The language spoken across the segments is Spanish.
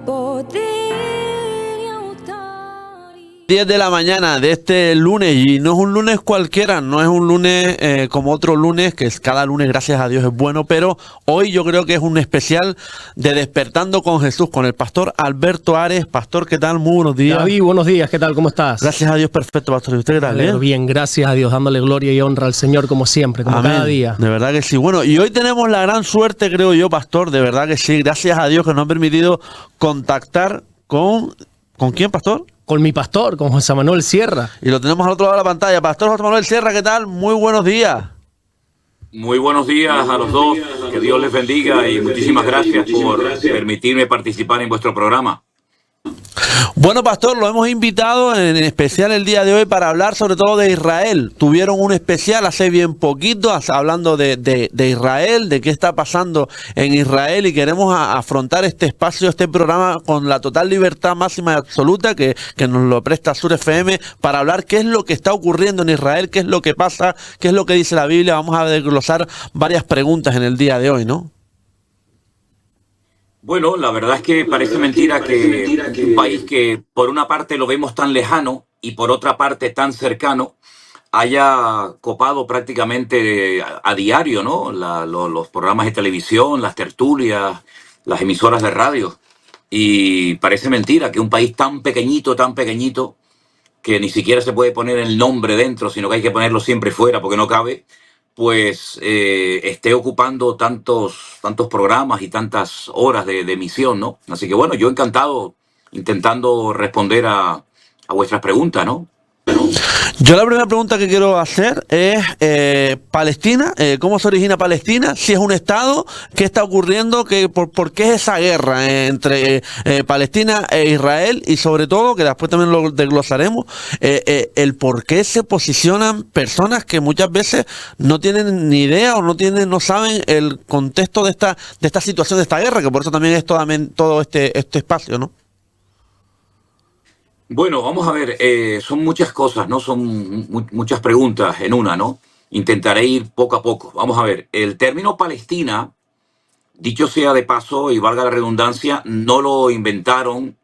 poder y autoridad. 10 de la mañana de este lunes, y no es un lunes cualquiera, no es un lunes como otro lunes, que es cada lunes, gracias a Dios, es bueno, pero hoy yo creo que es un especial de Despertando con Jesús, con el pastor Alberto Ares. Pastor, ¿qué tal? Muy buenos días. David, buenos días, ¿qué tal? ¿Cómo estás? Gracias a Dios, perfecto, pastor. ¿Y usted qué tal? Bien, gracias a Dios, dándole gloria y honra al Señor como siempre, como Amén. cada día. De verdad que sí. Bueno, y hoy tenemos la gran suerte, creo yo, pastor, de verdad que sí, gracias a Dios que nos han permitido contactar con... ¿Con quién, pastor? Con mi pastor, con José Manuel Sierra. Y lo tenemos al otro lado de la pantalla. Pastor José Manuel Sierra, ¿qué tal? Muy buenos días. Muy buenos días a los dos. Que Dios les bendiga y muchísimas gracias por permitirme participar en vuestro programa. Bueno, pastor, lo hemos invitado en especial el día de hoy para hablar sobre todo de Israel. Tuvieron un especial hace bien poquito hablando de Israel, de qué está pasando en Israel, y queremos afrontar este espacio, este programa con la total libertad máxima y absoluta que nos lo presta Sur FM para hablar qué es lo que está ocurriendo en Israel, qué es lo que pasa, qué es lo que dice la Biblia. Vamos a desglosar varias preguntas en el día de hoy, ¿no? Bueno, la verdad es que parece mentira que un país que por una parte lo vemos tan lejano y por otra parte tan cercano haya copado prácticamente a diario, ¿no? Los programas de televisión, las tertulias, las emisoras de radio. Y parece mentira que un país tan pequeñito, que ni siquiera se puede poner el nombre dentro, sino que hay que ponerlo siempre fuera porque no cabe, pues esté ocupando tantos programas y tantas horas de emisión, ¿no? Así que bueno, yo encantado intentando responder a vuestras preguntas, ¿no? Yo la primera pregunta que quiero hacer es Palestina, ¿cómo se origina Palestina? Si es un estado, ¿qué está ocurriendo? ¿Por qué es esa guerra entre Palestina e Israel? Y sobre todo, que después también lo desglosaremos, el por qué se posicionan personas que muchas veces no tienen ni idea o no saben el contexto de esta situación, de esta guerra, que por eso también es todo este espacio, ¿no? Bueno, vamos a ver, son muchas cosas, ¿no? Son muchas preguntas en una, ¿no? Intentaré ir poco a poco. Vamos a ver, el término Palestina, dicho sea de paso y valga la redundancia, no lo inventaron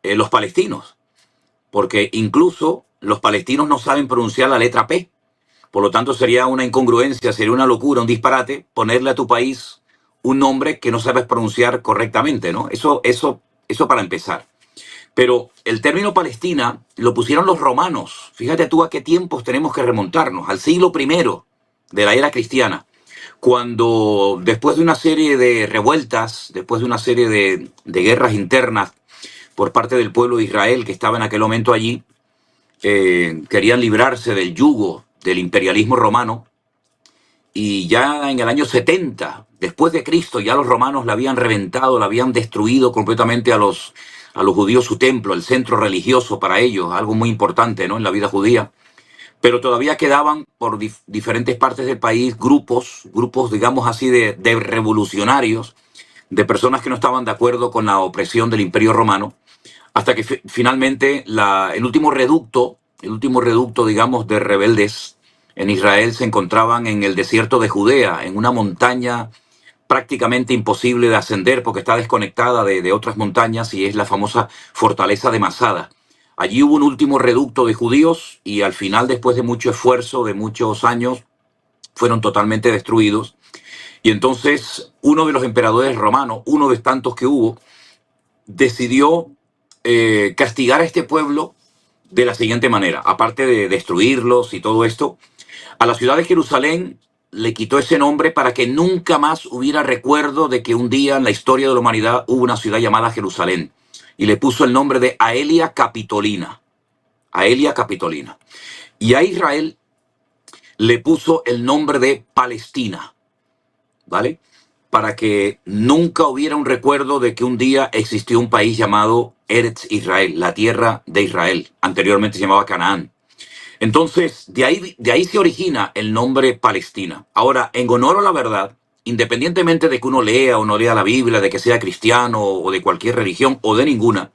los palestinos, porque incluso los palestinos no saben pronunciar la letra P. Por lo tanto, sería una incongruencia, sería una locura, un disparate ponerle a tu país un nombre que no sabes pronunciar correctamente, ¿no? Eso para empezar. Pero el término Palestina lo pusieron los romanos. Fíjate tú a qué tiempos tenemos que remontarnos, al siglo I de la era cristiana, cuando después de una serie de revueltas, después de una serie de guerras internas por parte del pueblo de Israel que estaba en aquel momento allí, querían librarse del yugo del imperialismo romano, y ya en el año 70, después de Cristo, ya los romanos la habían reventado, la habían destruido completamente a los judíos su templo, el centro religioso para ellos, algo muy importante, ¿no?, en la vida judía. Pero todavía quedaban por diferentes partes del país grupos, digamos así, de revolucionarios, de personas que no estaban de acuerdo con la opresión del Imperio Romano, hasta que finalmente el último reducto, digamos, de rebeldes en Israel se encontraban en el desierto de Judea, en una montaña prácticamente imposible de ascender porque está desconectada de otras montañas, y es la famosa fortaleza de Masada. Allí hubo un último reducto de judíos y al final, después de mucho esfuerzo, de muchos años, fueron totalmente destruidos. Y entonces uno de los emperadores romanos, uno de tantos que hubo, decidió castigar a este pueblo de la siguiente manera. Aparte de destruirlos y todo esto, a la ciudad de Jerusalén le quitó ese nombre para que nunca más hubiera recuerdo de que un día en la historia de la humanidad hubo una ciudad llamada Jerusalén. Y le puso el nombre de Aelia Capitolina. Aelia Capitolina. Y a Israel le puso el nombre de Palestina, ¿vale? Para que nunca hubiera un recuerdo de que un día existió un país llamado Eretz Israel, la tierra de Israel. Anteriormente se llamaba Canaán. Entonces, de ahí se origina el nombre Palestina. Ahora, en honor a la verdad, independientemente de que uno lea o no lea la Biblia, de que sea cristiano o de cualquier religión o de ninguna,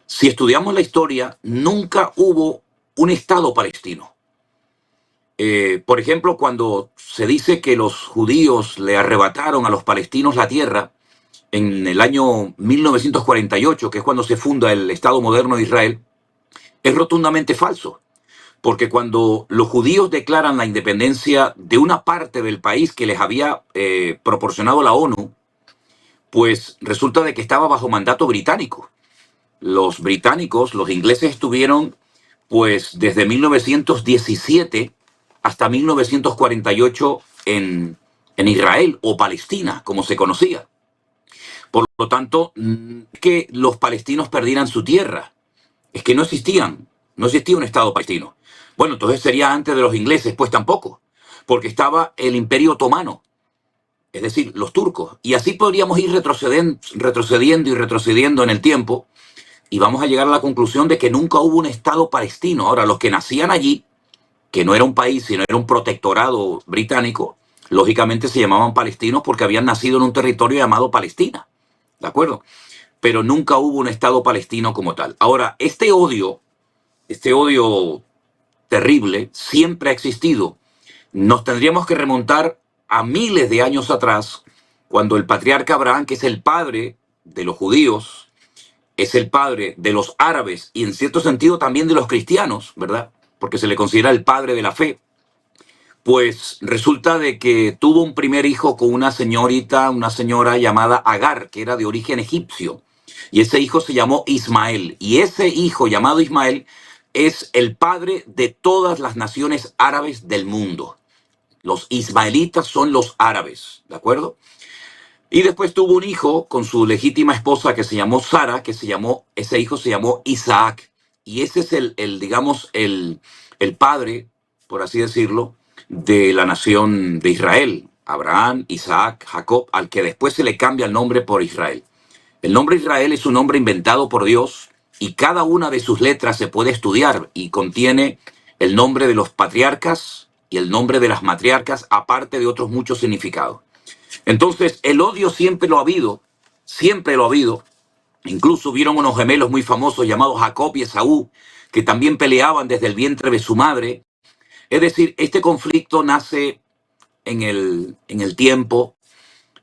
si estudiamos la historia, nunca hubo un Estado palestino. Por ejemplo, cuando se dice que los judíos le arrebataron a los palestinos la tierra, en el año 1948, que es cuando se funda el Estado moderno de Israel, es rotundamente falso. Porque cuando los judíos declaran la independencia de una parte del país que les había proporcionado la ONU, pues resulta de que estaba bajo mandato británico. Los británicos, los ingleses estuvieron pues desde 1917 hasta 1948 en Israel o Palestina, como se conocía. Por lo tanto, que los palestinos perdieran su tierra, es que no existía un Estado palestino. Bueno, entonces sería antes de los ingleses, pues tampoco, porque estaba el Imperio Otomano, es decir, los turcos. Y así podríamos ir retrocediendo en el tiempo y vamos a llegar a la conclusión de que nunca hubo un Estado palestino. Ahora, los que nacían allí, que no era un país, sino era un protectorado británico, lógicamente se llamaban palestinos porque habían nacido en un territorio llamado Palestina, ¿de acuerdo? Pero nunca hubo un Estado palestino como tal. Ahora, este odio terrible siempre ha existido. Nos tendríamos que remontar a miles de años atrás, cuando el patriarca Abraham, que es el padre de los judíos, es el padre de los árabes y en cierto sentido también de los cristianos, ¿verdad? Porque se le considera el padre de la fe. Pues resulta de que tuvo un primer hijo con una señora llamada Agar, que era de origen egipcio. Y ese hijo se llamó Ismael. Y ese hijo llamado Ismael es el padre de todas las naciones árabes del mundo. Los ismaelitas son los árabes, ¿de acuerdo? Y después tuvo un hijo con su legítima esposa que se llamó Sara, ese hijo se llamó Isaac. Y ese es el padre, por así decirlo, de la nación de Israel. Abraham, Isaac, Jacob, al que después se le cambia el nombre por Israel. El nombre Israel es un nombre inventado por Dios y cada una de sus letras se puede estudiar y contiene el nombre de los patriarcas y el nombre de las matriarcas, aparte de otros muchos significados. Entonces, el odio siempre lo ha habido, siempre lo ha habido. Incluso hubieron unos gemelos muy famosos llamados Jacob y Esaú, que también peleaban desde el vientre de su madre. Es decir, este conflicto nace en el tiempo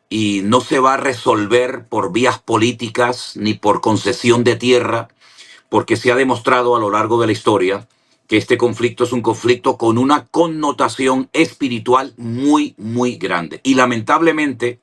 y no se va a resolver por vías políticas ni por concesión de tierra, porque se ha demostrado a lo largo de la historia que este conflicto es un conflicto con una connotación espiritual muy, muy grande. Y lamentablemente,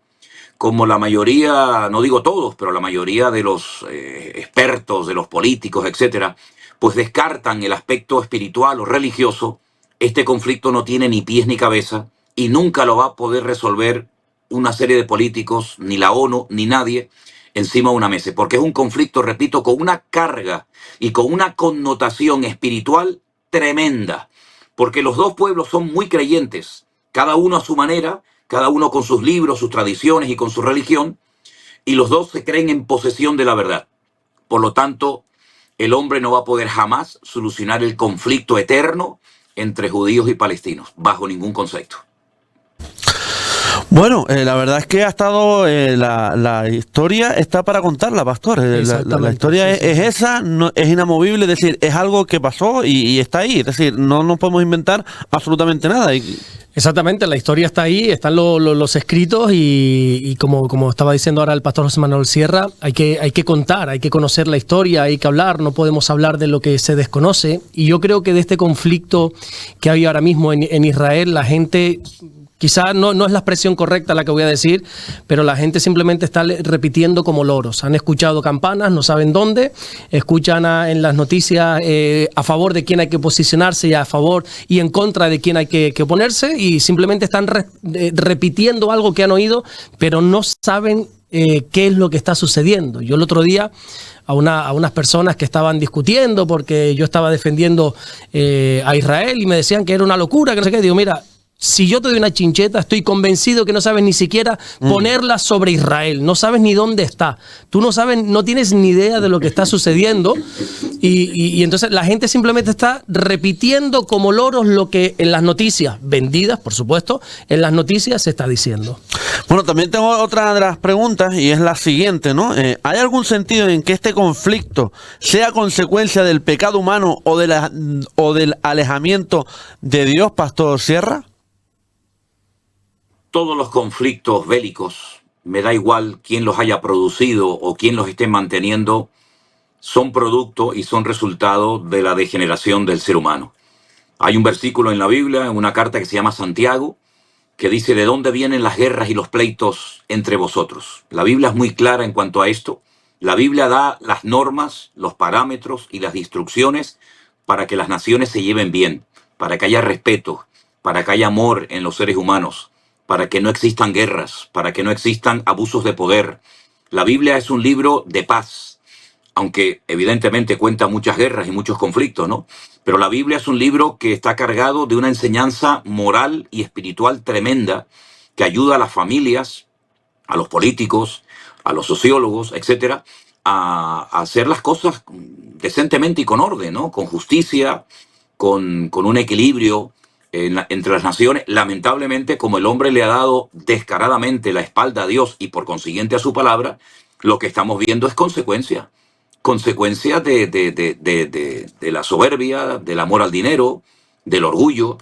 como la mayoría, no digo todos, pero la mayoría de los expertos, de los políticos, etcétera, pues descartan el aspecto espiritual o religioso, este conflicto no tiene ni pies ni cabeza y nunca lo va a poder resolver una serie de políticos, ni la ONU, ni nadie, encima de una mesa. Porque es un conflicto, repito, con una carga y con una connotación espiritual tremenda. Porque los dos pueblos son muy creyentes, cada uno a su manera, cada uno con sus libros, sus tradiciones y con su religión, y los dos se creen en posesión de la verdad. Por lo tanto, el hombre no va a poder jamás solucionar el conflicto eterno entre judíos y palestinos, bajo ningún concepto. Bueno, la verdad es que ha estado, la historia está para contarla, pastor. La historia es esa, no, es inamovible, es decir, es algo que pasó y está ahí. Es decir, no nos podemos inventar absolutamente nada. Exactamente, la historia está ahí, están los escritos y como estaba diciendo ahora el pastor José Manuel Sierra, hay que contar, hay que conocer la historia, hay que hablar, no podemos hablar de lo que se desconoce. Y yo creo que de este conflicto que hay ahora mismo en Israel, la gente... Quizá no es la expresión correcta la que voy a decir, pero la gente simplemente está repitiendo como loros. Han escuchado campanas, no saben dónde, escuchan en las noticias a favor de quién hay que posicionarse y a favor y en contra de quién hay que oponerse y simplemente están repitiendo algo que han oído, pero no saben qué es lo que está sucediendo. Yo el otro día a unas personas que estaban discutiendo porque yo estaba defendiendo a Israel y me decían que era una locura, que no sé qué. Digo, mira, si yo te doy una chincheta, estoy convencido que no sabes ni siquiera ponerla sobre Israel. No sabes ni dónde está. Tú no tienes ni idea de lo que está sucediendo. Y entonces la gente simplemente está repitiendo como loros lo que en las noticias, vendidas, por supuesto, en las noticias se está diciendo. Bueno, también tengo otra de las preguntas y es la siguiente, ¿no? ¿Hay algún sentido en que este conflicto sea consecuencia del pecado humano o del alejamiento de Dios, pastor Sierra? Todos los conflictos bélicos me da igual quién los haya producido o quién los esté manteniendo, son producto y son resultado de la degeneración del ser humano. Hay un versículo en la Biblia, en una carta que se llama Santiago, que dice: ¿de dónde vienen las guerras y los pleitos entre vosotros? La Biblia es muy clara en cuanto a esto. La Biblia da las normas, los parámetros y las instrucciones para que las naciones se lleven bien, para que haya respeto, para que haya amor en los seres humanos, para que no existan guerras, para que no existan abusos de poder. La Biblia es un libro de paz, aunque evidentemente cuenta muchas guerras y muchos conflictos, ¿no? Pero la Biblia es un libro que está cargado de una enseñanza moral y espiritual tremenda que ayuda a las familias, a los políticos, a los sociólogos, etcétera, a hacer las cosas decentemente y con orden, ¿no? Con justicia, con un equilibrio entre las naciones. Lamentablemente, como el hombre le ha dado descaradamente la espalda a Dios y por consiguiente a su palabra, lo que estamos viendo es consecuencia de la soberbia, del amor al dinero, del orgullo,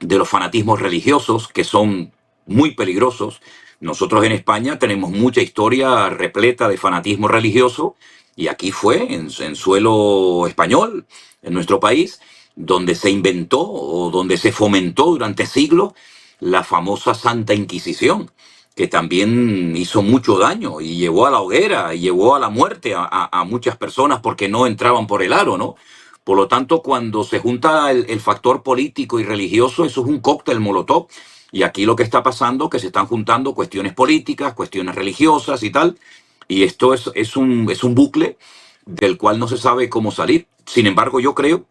de los fanatismos religiosos, que son muy peligrosos. Nosotros en España tenemos mucha historia repleta de fanatismo religioso, y aquí fue en suelo español, en nuestro país, donde se inventó o donde se fomentó durante siglos la famosa Santa Inquisición, que también hizo mucho daño y llevó a la hoguera y llevó a la muerte a muchas personas porque no entraban por el aro, ¿no? Por lo tanto, cuando se junta el factor político y religioso, eso es un cóctel molotov. Y aquí lo que está pasando es que se están juntando cuestiones políticas, cuestiones religiosas y tal, y esto es un bucle del cual no se sabe cómo salir. Sin embargo, yo creo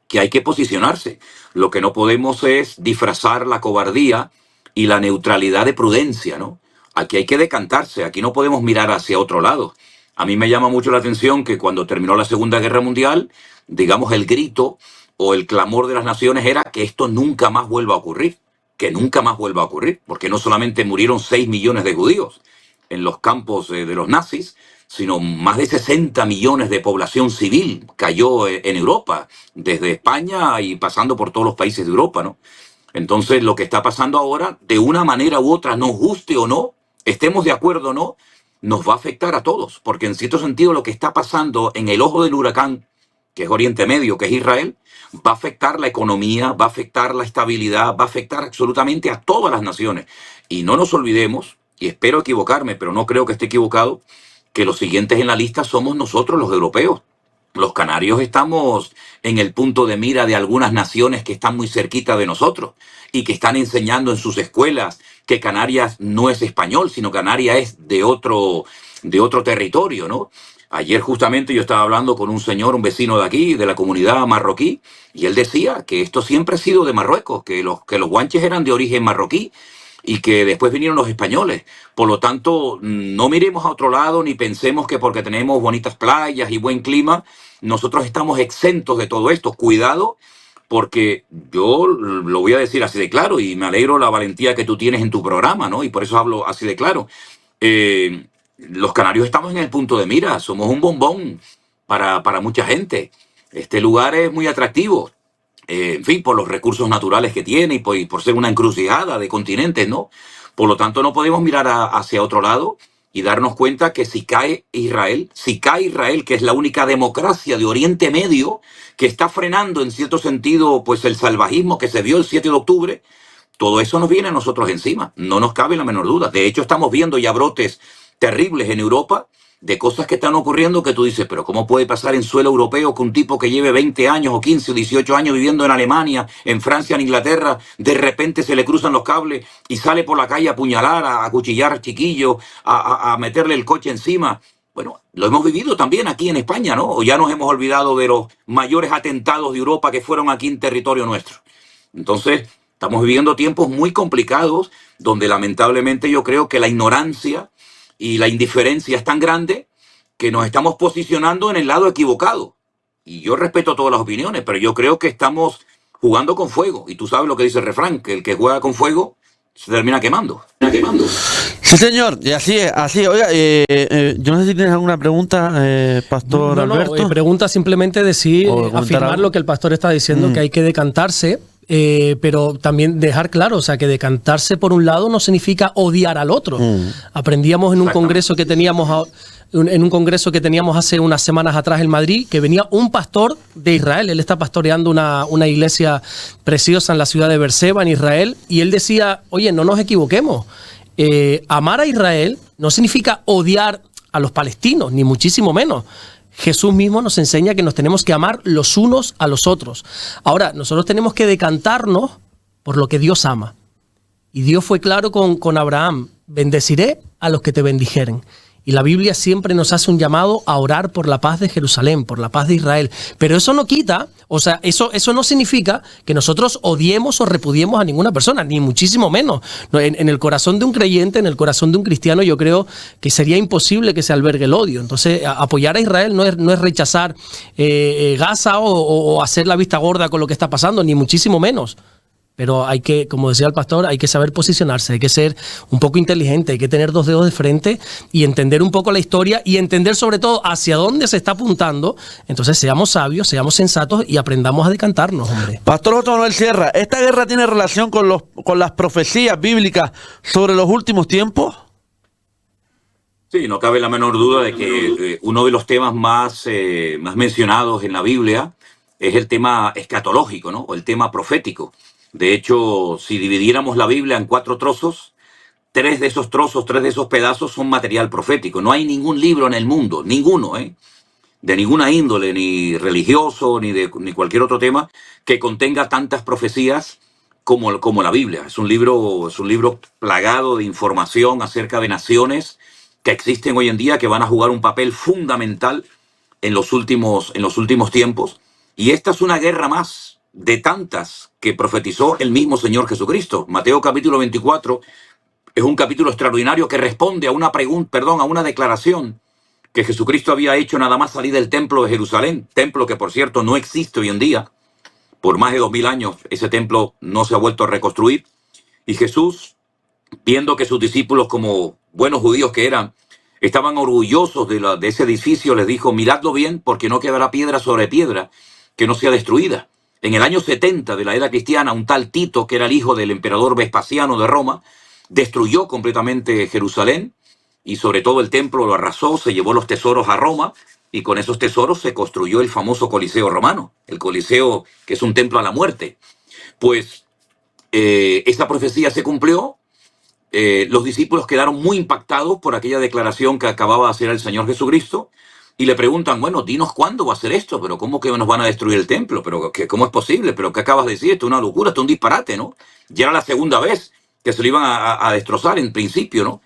que hay que posicionarse. Lo que no podemos es disfrazar la cobardía y la neutralidad de prudencia, ¿no? Aquí hay que decantarse, aquí no podemos mirar hacia otro lado. A mí me llama mucho la atención que cuando terminó la Segunda Guerra Mundial, digamos, el grito o el clamor de las naciones era que esto nunca más vuelva a ocurrir, que nunca más vuelva a ocurrir, porque no solamente murieron 6 millones de judíos en los campos de los nazis, sino más de 60 millones de población civil cayó en Europa, desde España y pasando por todos los países de Europa, ¿no? Entonces, lo que está pasando ahora, de una manera u otra, nos guste o no, estemos de acuerdo o no, nos va a afectar a todos, porque en cierto sentido lo que está pasando en el ojo del huracán, que es Oriente Medio, que es Israel, va a afectar la economía, va a afectar la estabilidad, va a afectar absolutamente a todas las naciones. Y no nos olvidemos, y espero equivocarme, pero no creo que esté equivocado, que los siguientes en la lista somos nosotros, los europeos. Los canarios estamos en el punto de mira de algunas naciones que están muy cerquita de nosotros y que están enseñando en sus escuelas que Canarias no es español, sino Canarias es de otro territorio, ¿no? Ayer justamente yo estaba hablando con un señor, un vecino de aquí, de la comunidad marroquí, y él decía que esto siempre ha sido de Marruecos, que los guanches eran de origen marroquí y que después vinieron los españoles. Por lo tanto, no miremos a otro lado ni pensemos que porque tenemos bonitas playas y buen clima, nosotros estamos exentos de todo esto. Cuidado, porque yo lo voy a decir así de claro y me alegro la valentía que tú tienes en tu programa, ¿no? Y por eso hablo así de claro. Los canarios estamos en el punto de mira, somos un bombón para mucha gente. Este lugar es muy atractivo, en fin, por los recursos naturales que tiene y por ser una encrucijada de continentes, ¿no? Por lo tanto, no podemos mirar hacia otro lado y darnos cuenta que si cae Israel, que es la única democracia de Oriente Medio que está frenando en cierto sentido pues el salvajismo que se vio el 7 de octubre, todo eso nos viene a nosotros encima, no nos cabe la menor duda. De hecho, estamos viendo ya brotes terribles en Europa de cosas que están ocurriendo que tú dices, pero ¿cómo puede pasar en suelo europeo que un tipo que lleve 20 años o 15 o 18 años viviendo en Alemania, en Francia, en Inglaterra, de repente se le cruzan los cables y sale por la calle a apuñalar, a acuchillar chiquillos, a meterle el coche encima? Bueno, lo hemos vivido también aquí en España, ¿no? O ya nos hemos olvidado de los mayores atentados de Europa que fueron aquí en territorio nuestro. Entonces, estamos viviendo tiempos muy complicados donde lamentablemente yo creo que la ignorancia y la indiferencia es tan grande que nos estamos posicionando en el lado equivocado. Y yo respeto todas las opiniones, pero yo creo que estamos jugando con fuego. Y tú sabes lo que dice el refrán, que el que juega con fuego se termina quemando. Sí, señor, y así es, así es. Oiga, yo no sé si tienes alguna pregunta, Pastor Alberto. Pregunta simplemente de si O contar afirmar algo. lo que el pastor está diciendo, que hay que decantarse pero también dejar claro, o sea, que decantarse por un lado no significa odiar al otro. Aprendíamos en un congreso que teníamos hace unas semanas atrás en Madrid, que venía un pastor de Israel. Él está pastoreando una iglesia preciosa en la ciudad de Beerseba, en Israel, y él decía, oye, no nos equivoquemos. Amar a Israel no significa odiar a los palestinos, ni muchísimo menos. Jesús mismo nos enseña que nos tenemos que amar los unos a los otros. Ahora, nosotros tenemos que decantarnos por lo que Dios ama. Y Dios fue claro con Abraham, bendeciré a los que te bendijeren. Y la Biblia siempre nos hace un llamado a orar por la paz de Jerusalén, por la paz de Israel. Pero eso no quita, o sea, eso no significa que nosotros odiemos o repudiemos a ninguna persona, ni muchísimo menos. No, en el corazón de un creyente, en el corazón de un cristiano, yo creo que sería imposible que se albergue el odio. Entonces, apoyar a Israel no es rechazar Gaza o hacer la vista gorda con lo que está pasando, ni muchísimo menos. Pero hay que, como decía el pastor, hay que saber posicionarse, hay que ser un poco inteligente, hay que tener dos dedos de frente y entender un poco la historia y entender sobre todo hacia dónde se está apuntando. Entonces seamos sabios, seamos sensatos y aprendamos a decantarnos, hombre. Pastor José Manuel Sierra, ¿esta guerra tiene relación con las profecías bíblicas sobre los últimos tiempos? Sí, no cabe la menor duda de que uno de los temas más mencionados en la Biblia es el tema escatológico, ¿no? O el tema profético. De hecho, si dividiéramos la Biblia en 4 trozos, 3 de esos trozos, 3 de esos pedazos son material profético. No hay ningún libro en el mundo, ninguno, de ninguna índole, ni religioso, ni cualquier otro tema, que contenga tantas profecías como la Biblia. Es un libro plagado de información acerca de naciones que existen hoy en día, que van a jugar un papel fundamental en los últimos tiempos. Y esta es una guerra más de tantas que profetizó el mismo Señor Jesucristo. Mateo capítulo 24 es un capítulo extraordinario que responde a una declaración que Jesucristo había hecho nada más salir del templo de Jerusalén, templo que por cierto no existe hoy en día. Por más de 2000 años ese templo no se ha vuelto a reconstruir. Y Jesús, viendo que sus discípulos, como buenos judíos que eran, estaban orgullosos de ese edificio, les dijo, miradlo bien, porque no quedará piedra sobre piedra que no sea destruida. En el año 70 de la era cristiana, un tal Tito, que era el hijo del emperador Vespasiano de Roma, destruyó completamente Jerusalén y sobre todo el templo lo arrasó, se llevó los tesoros a Roma y con esos tesoros se construyó el famoso Coliseo romano, el Coliseo que es un templo a la muerte. Pues esa profecía se cumplió, los discípulos quedaron muy impactados por aquella declaración que acababa de hacer el Señor Jesucristo. Y le preguntan, bueno, dinos cuándo va a ser esto, pero ¿cómo que nos van a destruir el templo? ¿Pero cómo es posible? ¿Pero qué acabas de decir? Esto es una locura, esto es un disparate, ¿no? Ya era la segunda vez que se lo iban a destrozar en principio, ¿no?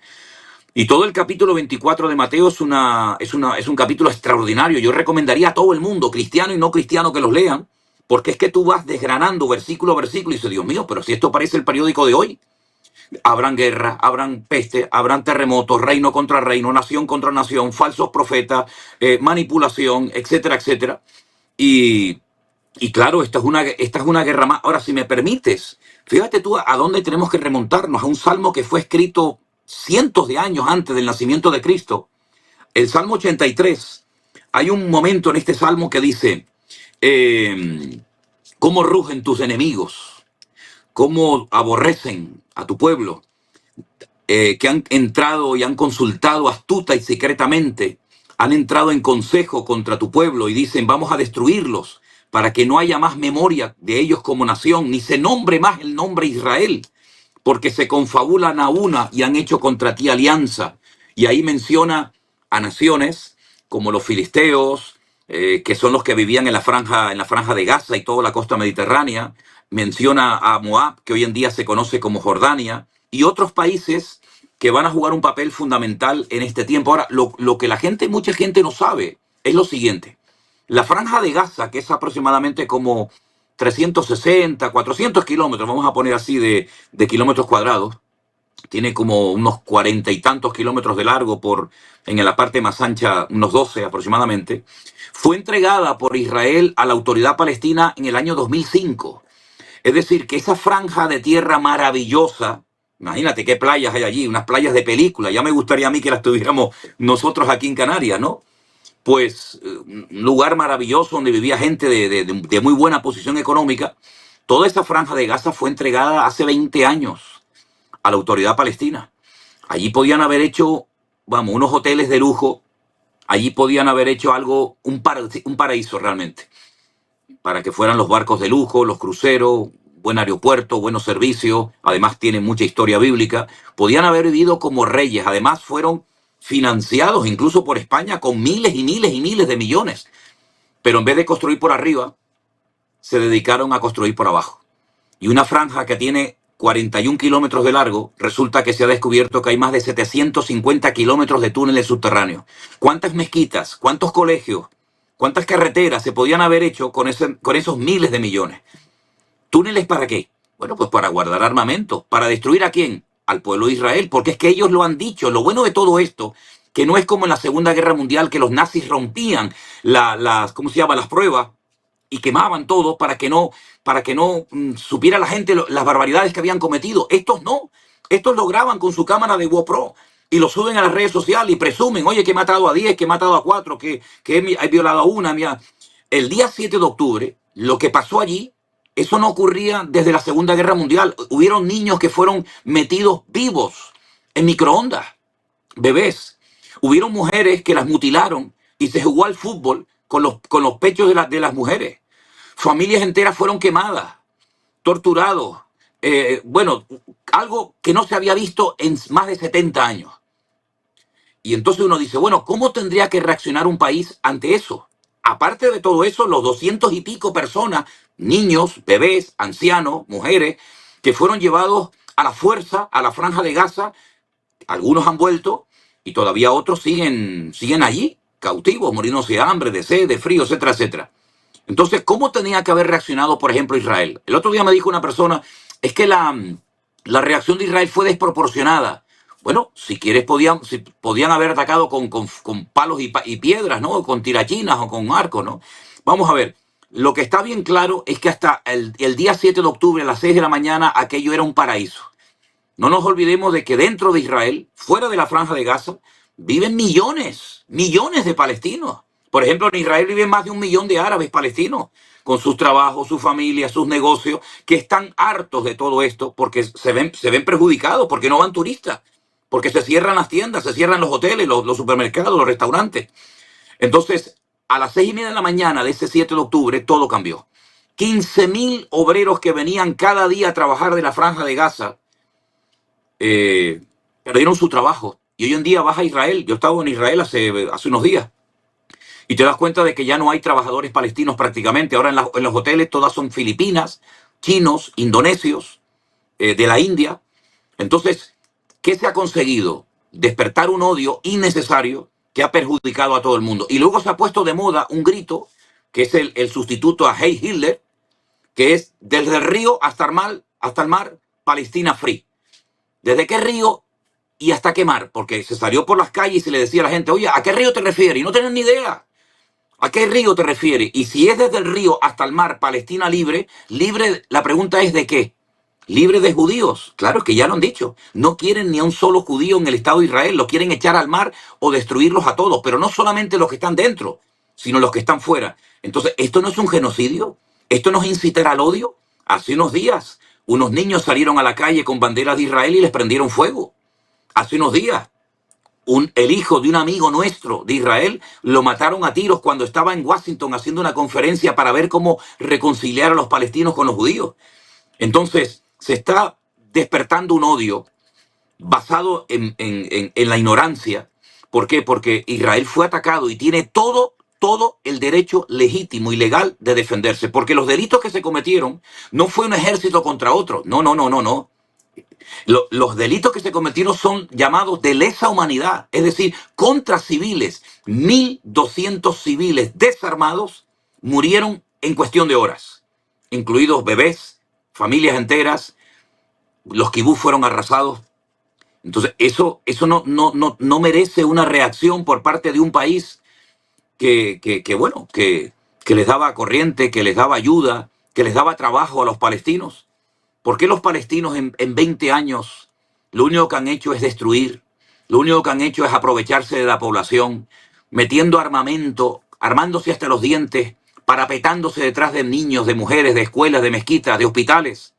Y todo el capítulo 24 de Mateo es un capítulo extraordinario. Yo recomendaría a todo el mundo, cristiano y no cristiano, que los lean, porque es que tú vas desgranando versículo a versículo y dices, Dios mío, pero si esto parece el periódico de hoy. Habrán guerra, habrán peste, habrán terremotos, reino contra reino, nación contra nación, falsos profetas, manipulación, etcétera, etcétera. Y claro, esta es una guerra más. Ahora, si me permites, fíjate tú a dónde tenemos que remontarnos, a un salmo que fue escrito cientos de años antes del nacimiento de Cristo. El Salmo 83. Hay un momento en este salmo que dice, ¿cómo rugen tus enemigos? ¿Cómo aborrecen a tu pueblo? Que han entrado y han consultado astuta y secretamente, han entrado en consejo contra tu pueblo y dicen, vamos a destruirlos para que no haya más memoria de ellos como nación, ni se nombre más el nombre Israel, porque se confabulan a una y han hecho contra ti alianza. Y ahí menciona a naciones como los filisteos, que son los que vivían en la franja de Gaza y toda la costa mediterránea. Menciona a Moab, que hoy en día se conoce como Jordania, y otros países que van a jugar un papel fundamental en este tiempo. Ahora, lo que mucha gente no sabe es lo siguiente. La franja de Gaza, que es aproximadamente como 360, 400 kilómetros, vamos a poner así, de kilómetros cuadrados, tiene como unos 40 y tantos kilómetros de largo, en la parte más ancha unos 12 aproximadamente, fue entregada por Israel a la autoridad palestina en el año 2005. Es decir, que esa franja de tierra maravillosa, imagínate qué playas hay allí, unas playas de película, ya me gustaría a mí que las tuviéramos nosotros aquí en Canarias, ¿no? Pues un lugar maravilloso donde vivía gente de muy buena posición económica, Toda esa franja de Gaza fue entregada hace 20 años a la autoridad palestina. Allí podían haber hecho, vamos, unos hoteles de lujo. Allí podían haber hecho algo, un paraíso realmente, para que fueran los barcos de lujo, los cruceros, buen aeropuerto, buenos servicios. Además tienen mucha historia bíblica. Podían haber vivido como reyes. Además fueron financiados incluso por España con miles y miles y miles de millones. Pero en vez de construir por arriba, se dedicaron a construir por abajo. Y una franja que tiene 41 kilómetros de largo, resulta que se ha descubierto que hay más de 750 kilómetros de túneles subterráneos. ¿Cuántas mezquitas, cuántos colegios, cuántas carreteras se podían haber hecho con esos miles de millones? ¿Túneles para qué? Bueno, pues para guardar armamento. ¿Para destruir a quién? Al pueblo de Israel, porque es que ellos lo han dicho. Lo bueno de todo esto, que no es como en la Segunda Guerra Mundial, que los nazis rompían ¿cómo se llama?, las pruebas y quemaban todo para que no supiera la gente las barbaridades que habían cometido. Estos no. Estos lo graban con su cámara de GoPro y lo suben a las redes sociales y presumen, oye, que he matado a 10, que he matado a 4, que he violado a una. El día 7 de octubre, lo que pasó allí, eso no ocurría desde la Segunda Guerra Mundial. Hubieron niños que fueron metidos vivos en microondas, bebés. Hubieron mujeres que las mutilaron y se jugó al fútbol con los pechos de las mujeres. Familias enteras fueron quemadas, torturados. Bueno, algo que no se había visto en más de 70 años. Y entonces uno dice, bueno, ¿cómo tendría que reaccionar un país ante eso? Aparte de todo eso, los 200 y pico personas, niños, bebés, ancianos, mujeres, que fueron llevados a la fuerza a la franja de Gaza, algunos han vuelto y todavía otros siguen allí, cautivos, muriéndose de hambre, de sed, de frío, etcétera, etcétera. Entonces, ¿cómo tenía que haber reaccionado, por ejemplo, Israel? El otro día me dijo una persona, es que la reacción de Israel fue desproporcionada. Bueno, si podían haber atacado con palos y piedras, ¿no? Con tirachinas o con arcos, ¿no? Vamos a ver, lo que está bien claro es que hasta el día 7 de octubre a las 6 de la mañana aquello era un paraíso. No nos olvidemos de que dentro de Israel, fuera de la franja de Gaza, viven millones de palestinos. Por ejemplo, en Israel viven más de 1 millón de árabes palestinos, con sus trabajos, sus familias, sus negocios, que están hartos de todo esto porque se ven perjudicados, porque no van turistas, porque se cierran las tiendas, se cierran los hoteles, los supermercados, los restaurantes. Entonces, a las 6:30 de la mañana de ese 7 de octubre, todo cambió. 15.000 obreros que venían cada día a trabajar de la franja de Gaza perdieron su trabajo. Y hoy en día vas a Israel. Yo estaba en Israel hace unos días. Y te das cuenta de que ya no hay trabajadores palestinos prácticamente. Ahora en los hoteles todas son filipinas, chinos, indonesios, de la India. Entonces, ¿qué se ha conseguido? Despertar un odio innecesario que ha perjudicado a todo el mundo. Y luego se ha puesto de moda un grito, que es el sustituto a Hey Hitler, que es desde el río hasta el mar, Palestina free. ¿Desde qué río y hasta qué mar? Porque se salió por las calles y se le decía a la gente, oye, ¿a qué río te refieres? Y no tienen ni idea. ¿A qué río te refieres? Y si es desde el río hasta el mar, Palestina libre, la pregunta es ¿de qué? ¿Libre de judíos? Claro, que ya lo han dicho. No quieren ni a un solo judío en el Estado de Israel. Los quieren echar al mar o destruirlos a todos. Pero no solamente los que están dentro, sino los que están fuera. Entonces, ¿esto no es un genocidio? ¿Esto no es incitar al odio? Hace unos días, unos niños salieron a la calle con banderas de Israel y les prendieron fuego. Hace unos días, el hijo de un amigo nuestro de Israel lo mataron a tiros cuando estaba en Washington haciendo una conferencia para ver cómo reconciliar a los palestinos con los judíos. Entonces, se está despertando un odio basado en la ignorancia. ¿Por qué? Porque Israel fue atacado y tiene todo el derecho legítimo y legal de defenderse. Porque los delitos que se cometieron no fue un ejército contra otro. No. Los delitos que se cometieron son llamados de lesa humanidad, es decir, contra civiles. 1.200 civiles desarmados murieron en cuestión de horas, incluidos bebés, familias enteras. Los kibús fueron arrasados. Entonces, eso no merece una reacción por parte de un país que les daba corriente, que les daba ayuda, que les daba trabajo a los palestinos. ¿Por qué los palestinos en 20 años lo único que han hecho es destruir? Lo único que han hecho es aprovecharse de la población, metiendo armamento, armándose hasta los dientes parapetándose detrás de niños, de mujeres, de escuelas, de mezquitas, de hospitales.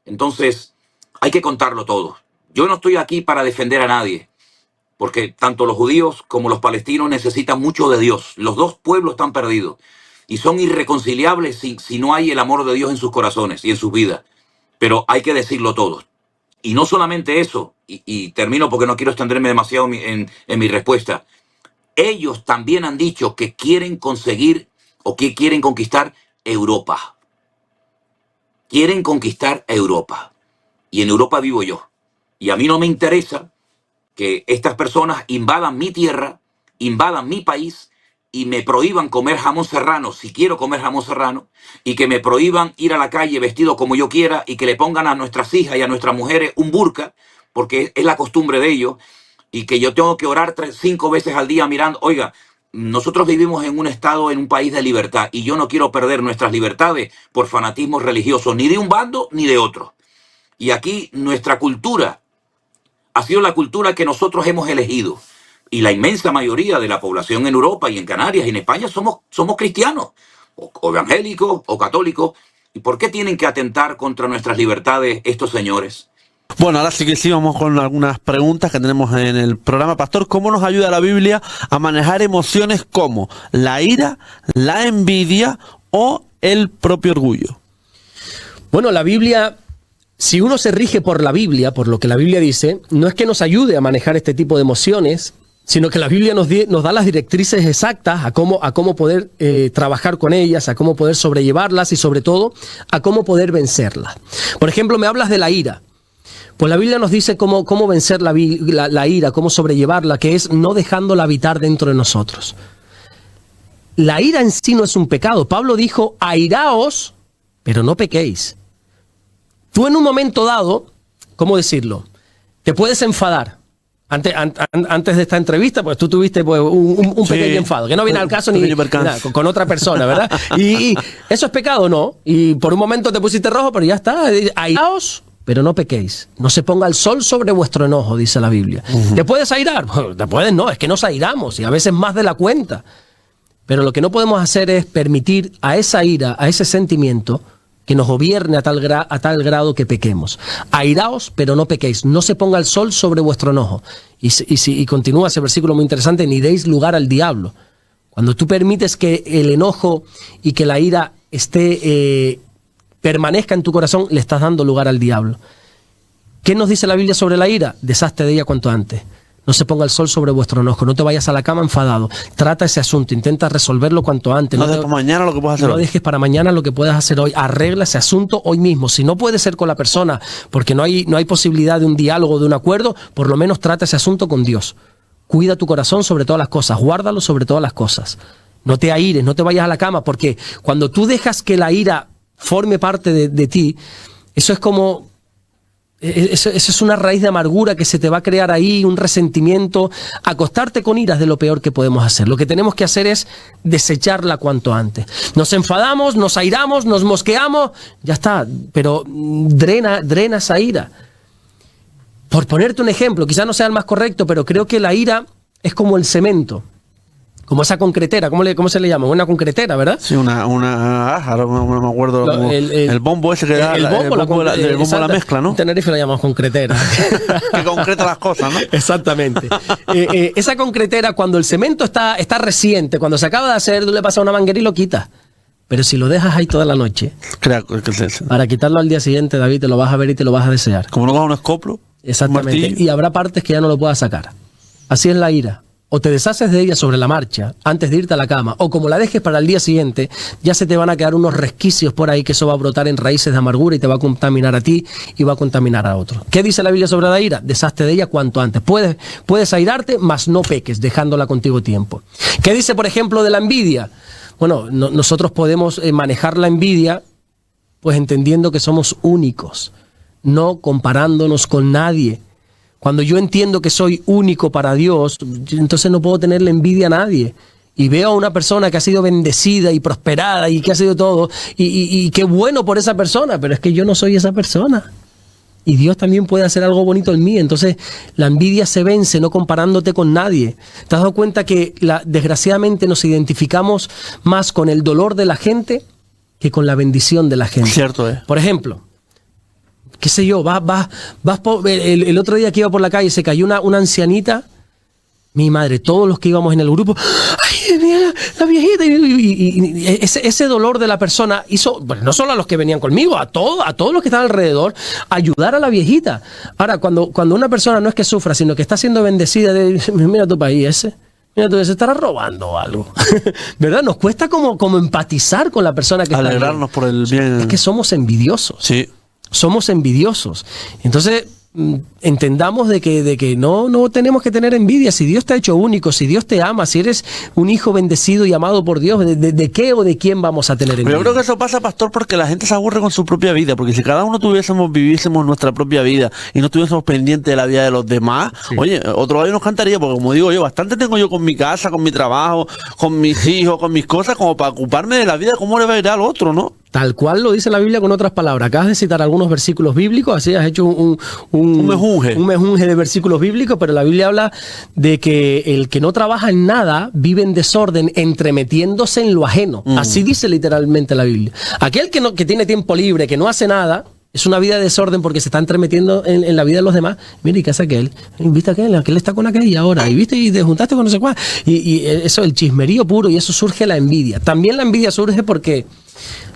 Entonces, hay que contarlo todo. Yo no estoy aquí para defender a nadie, porque tanto los judíos como los palestinos necesitan mucho de Dios. Los dos pueblos están perdidos y son irreconciliables si no hay el amor de Dios en sus corazones y en sus vidas. Pero hay que decirlo todo. Y no solamente eso, y termino porque no quiero extenderme demasiado en mi respuesta. Ellos también han dicho que quieren conseguir o que quieren conquistar Europa. Quieren conquistar Europa. Y en Europa vivo yo. Y a mí no me interesa que estas personas invadan mi tierra, invadan mi país y me prohíban comer jamón serrano si quiero comer jamón serrano, y que me prohíban ir a la calle vestido como yo quiera y que le pongan a nuestras hijas y a nuestras mujeres un burka, porque es la costumbre de ellos, y que yo tengo que orar 5 veces al día mirando. Oiga, nosotros vivimos en un estado, en un país de libertad, y yo no quiero perder nuestras libertades por fanatismos religiosos, ni de un bando ni de otro. Y aquí nuestra cultura ha sido la cultura que nosotros hemos elegido. Y la inmensa mayoría de la población en Europa y en Canarias y en España somos cristianos, o evangélicos, o católicos. ¿Y por qué tienen que atentar contra nuestras libertades estos señores? Bueno, ahora sí que sí, vamos con algunas preguntas que tenemos en el programa. Pastor, ¿cómo nos ayuda la Biblia a manejar emociones como la ira, la envidia o el propio orgullo? Bueno, la Biblia, si uno se rige por la Biblia, por lo que la Biblia dice, no es que nos ayude a manejar este tipo de emociones, sino que la Biblia nos da las directrices exactas a cómo poder trabajar con ellas, a cómo poder sobrellevarlas y sobre todo a cómo poder vencerlas. Por ejemplo, me hablas de la ira. Pues la Biblia nos dice cómo vencer la ira, cómo sobrellevarla, que es no dejándola habitar dentro de nosotros. La ira en sí no es un pecado. Pablo dijo, airaos, pero no pequéis. Tú en un momento dado, ¿cómo decirlo? Te puedes enfadar. Antes de esta entrevista, pues tú tuviste pues, un pequeño enfado, que no viene al caso ni nada, con otra persona, ¿verdad? Y eso es pecado, ¿no? Y por un momento te pusiste rojo, pero ya está. Airaos, pero no pequéis. No se ponga el sol sobre vuestro enojo, dice la Biblia. ¿Te puedes airar? Bueno, te puedes, no, es que nos airamos y a veces más de la cuenta. Pero lo que no podemos hacer es permitir a esa ira, a ese sentimiento, que nos gobierne a tal grado que pequemos. Airaos, pero no pequéis. No se ponga el sol sobre vuestro enojo. Y continúa ese versículo muy interesante, ni deis lugar al diablo. Cuando tú permites que el enojo y que la ira permanezca en tu corazón, le estás dando lugar al diablo. ¿Qué nos dice la Biblia sobre la ira? Deshazte de ella cuanto antes. No se ponga el sol sobre vuestro enojo. No te vayas a la cama enfadado. Trata ese asunto. Intenta resolverlo cuanto antes. No dejes para mañana lo que puedas hacer hoy. No dejes para mañana lo que puedas hacer hoy. Arregla ese asunto hoy mismo. Si no puede ser con la persona, porque no hay posibilidad de un diálogo, de un acuerdo, por lo menos trata ese asunto con Dios. Cuida tu corazón sobre todas las cosas. Guárdalo sobre todas las cosas. No te aires, no te vayas a la cama, porque cuando tú dejas que la ira forme parte de ti, eso es como... Eso es una raíz de amargura que se te va a crear ahí, un resentimiento. Acostarte con iras de lo peor que podemos hacer. Lo que tenemos que hacer es desecharla cuanto antes. Nos enfadamos, nos airamos, nos mosqueamos, ya está, pero drena esa ira. Por ponerte un ejemplo, quizás no sea el más correcto, pero creo que la ira es como el cemento. Como esa concretera, ¿cómo se le llama? Una concretera, ¿verdad? Sí, una no me acuerdo. El bombo ese que da. El bombo la mezcla, ¿no? En Tenerife la llamamos concretera. Que concreta las cosas, ¿no? Exactamente. Esa concretera, cuando el cemento está reciente, cuando se acaba de hacer, tú le pasas una manguera y lo quitas. Pero si lo dejas ahí toda la noche, para quitarlo al día siguiente, David, te lo vas a ver y te lo vas a desear. Como no cojas un escoplo. Exactamente. Y habrá partes que ya no lo puedas sacar. Así es la ira. O te deshaces de ella sobre la marcha antes de irte a la cama, o como la dejes para el día siguiente, ya se te van a quedar unos resquicios por ahí que eso va a brotar en raíces de amargura y te va a contaminar a ti y va a contaminar a otros. ¿Qué dice la Biblia sobre la ira? Deshazte de ella cuanto antes. Puedes airarte, mas no peques, dejándola contigo tiempo. ¿Qué dice, por ejemplo, de la envidia? Bueno, nosotros podemos manejar la envidia pues entendiendo que somos únicos, no comparándonos con nadie. Cuando yo entiendo que soy único para Dios, entonces no puedo tenerle envidia a nadie. Y veo a una persona que ha sido bendecida y prosperada y que ha sido todo, y qué bueno por esa persona, pero es que yo no soy esa persona. y Dios también puede hacer algo bonito en mí. Entonces la envidia se vence no comparándote con nadie. ¿Te has dado cuenta que desgraciadamente nos identificamos más con el dolor de la gente que con la bendición de la gente? Cierto es. Por ejemplo, qué sé yo, el otro día que iba por la calle se cayó una ancianita. Mi madre, todos los que íbamos en el grupo, ¡ay, mira la viejita! Y ese dolor de la persona hizo, bueno, no solo a los que venían conmigo, a todos los que estaban alrededor, ayudar a la viejita. Ahora, cuando una persona no es que sufra, sino que está siendo bendecida, mira tu país ese. Mira, tú se estará robando algo. ¿Verdad? Nos cuesta como empatizar con la persona que alegrarnos está por el bien. Es que somos envidiosos. Sí. Somos envidiosos. Entonces, entendamos de que no tenemos que tener envidia. Si Dios te ha hecho único, si Dios te ama, si eres un hijo bendecido y amado por Dios, ¿de qué o de quién vamos a tener envidia? Yo creo que eso pasa, pastor, porque la gente se aburre con su propia vida, porque si cada uno viviésemos nuestra propia vida y no estuviésemos pendientes de la vida de los demás, sí. Oye, otro gallo nos cantaría, porque como digo yo, bastante tengo yo con mi casa, con mi trabajo, con mis hijos, con mis cosas, como para ocuparme de la vida, cómo le va a ir al otro, ¿no? Tal cual lo dice la Biblia con otras palabras. Acabas de citar algunos versículos bíblicos, así has hecho un mejunje de versículos bíblicos, pero la Biblia habla de que el que no trabaja en nada vive en desorden, entremetiéndose en lo ajeno. Así dice literalmente la Biblia. Aquel que tiene tiempo libre, que no hace nada, es una vida de desorden porque se está entremetiendo en la vida de los demás. Mira, ¿y qué hace aquel? ¿Viste aquel? Aquel está con aquel y ahora. ¿Y viste? Y te juntaste con no sé cuál. Y eso, el chismerío puro, y eso surge la envidia. También la envidia surge porque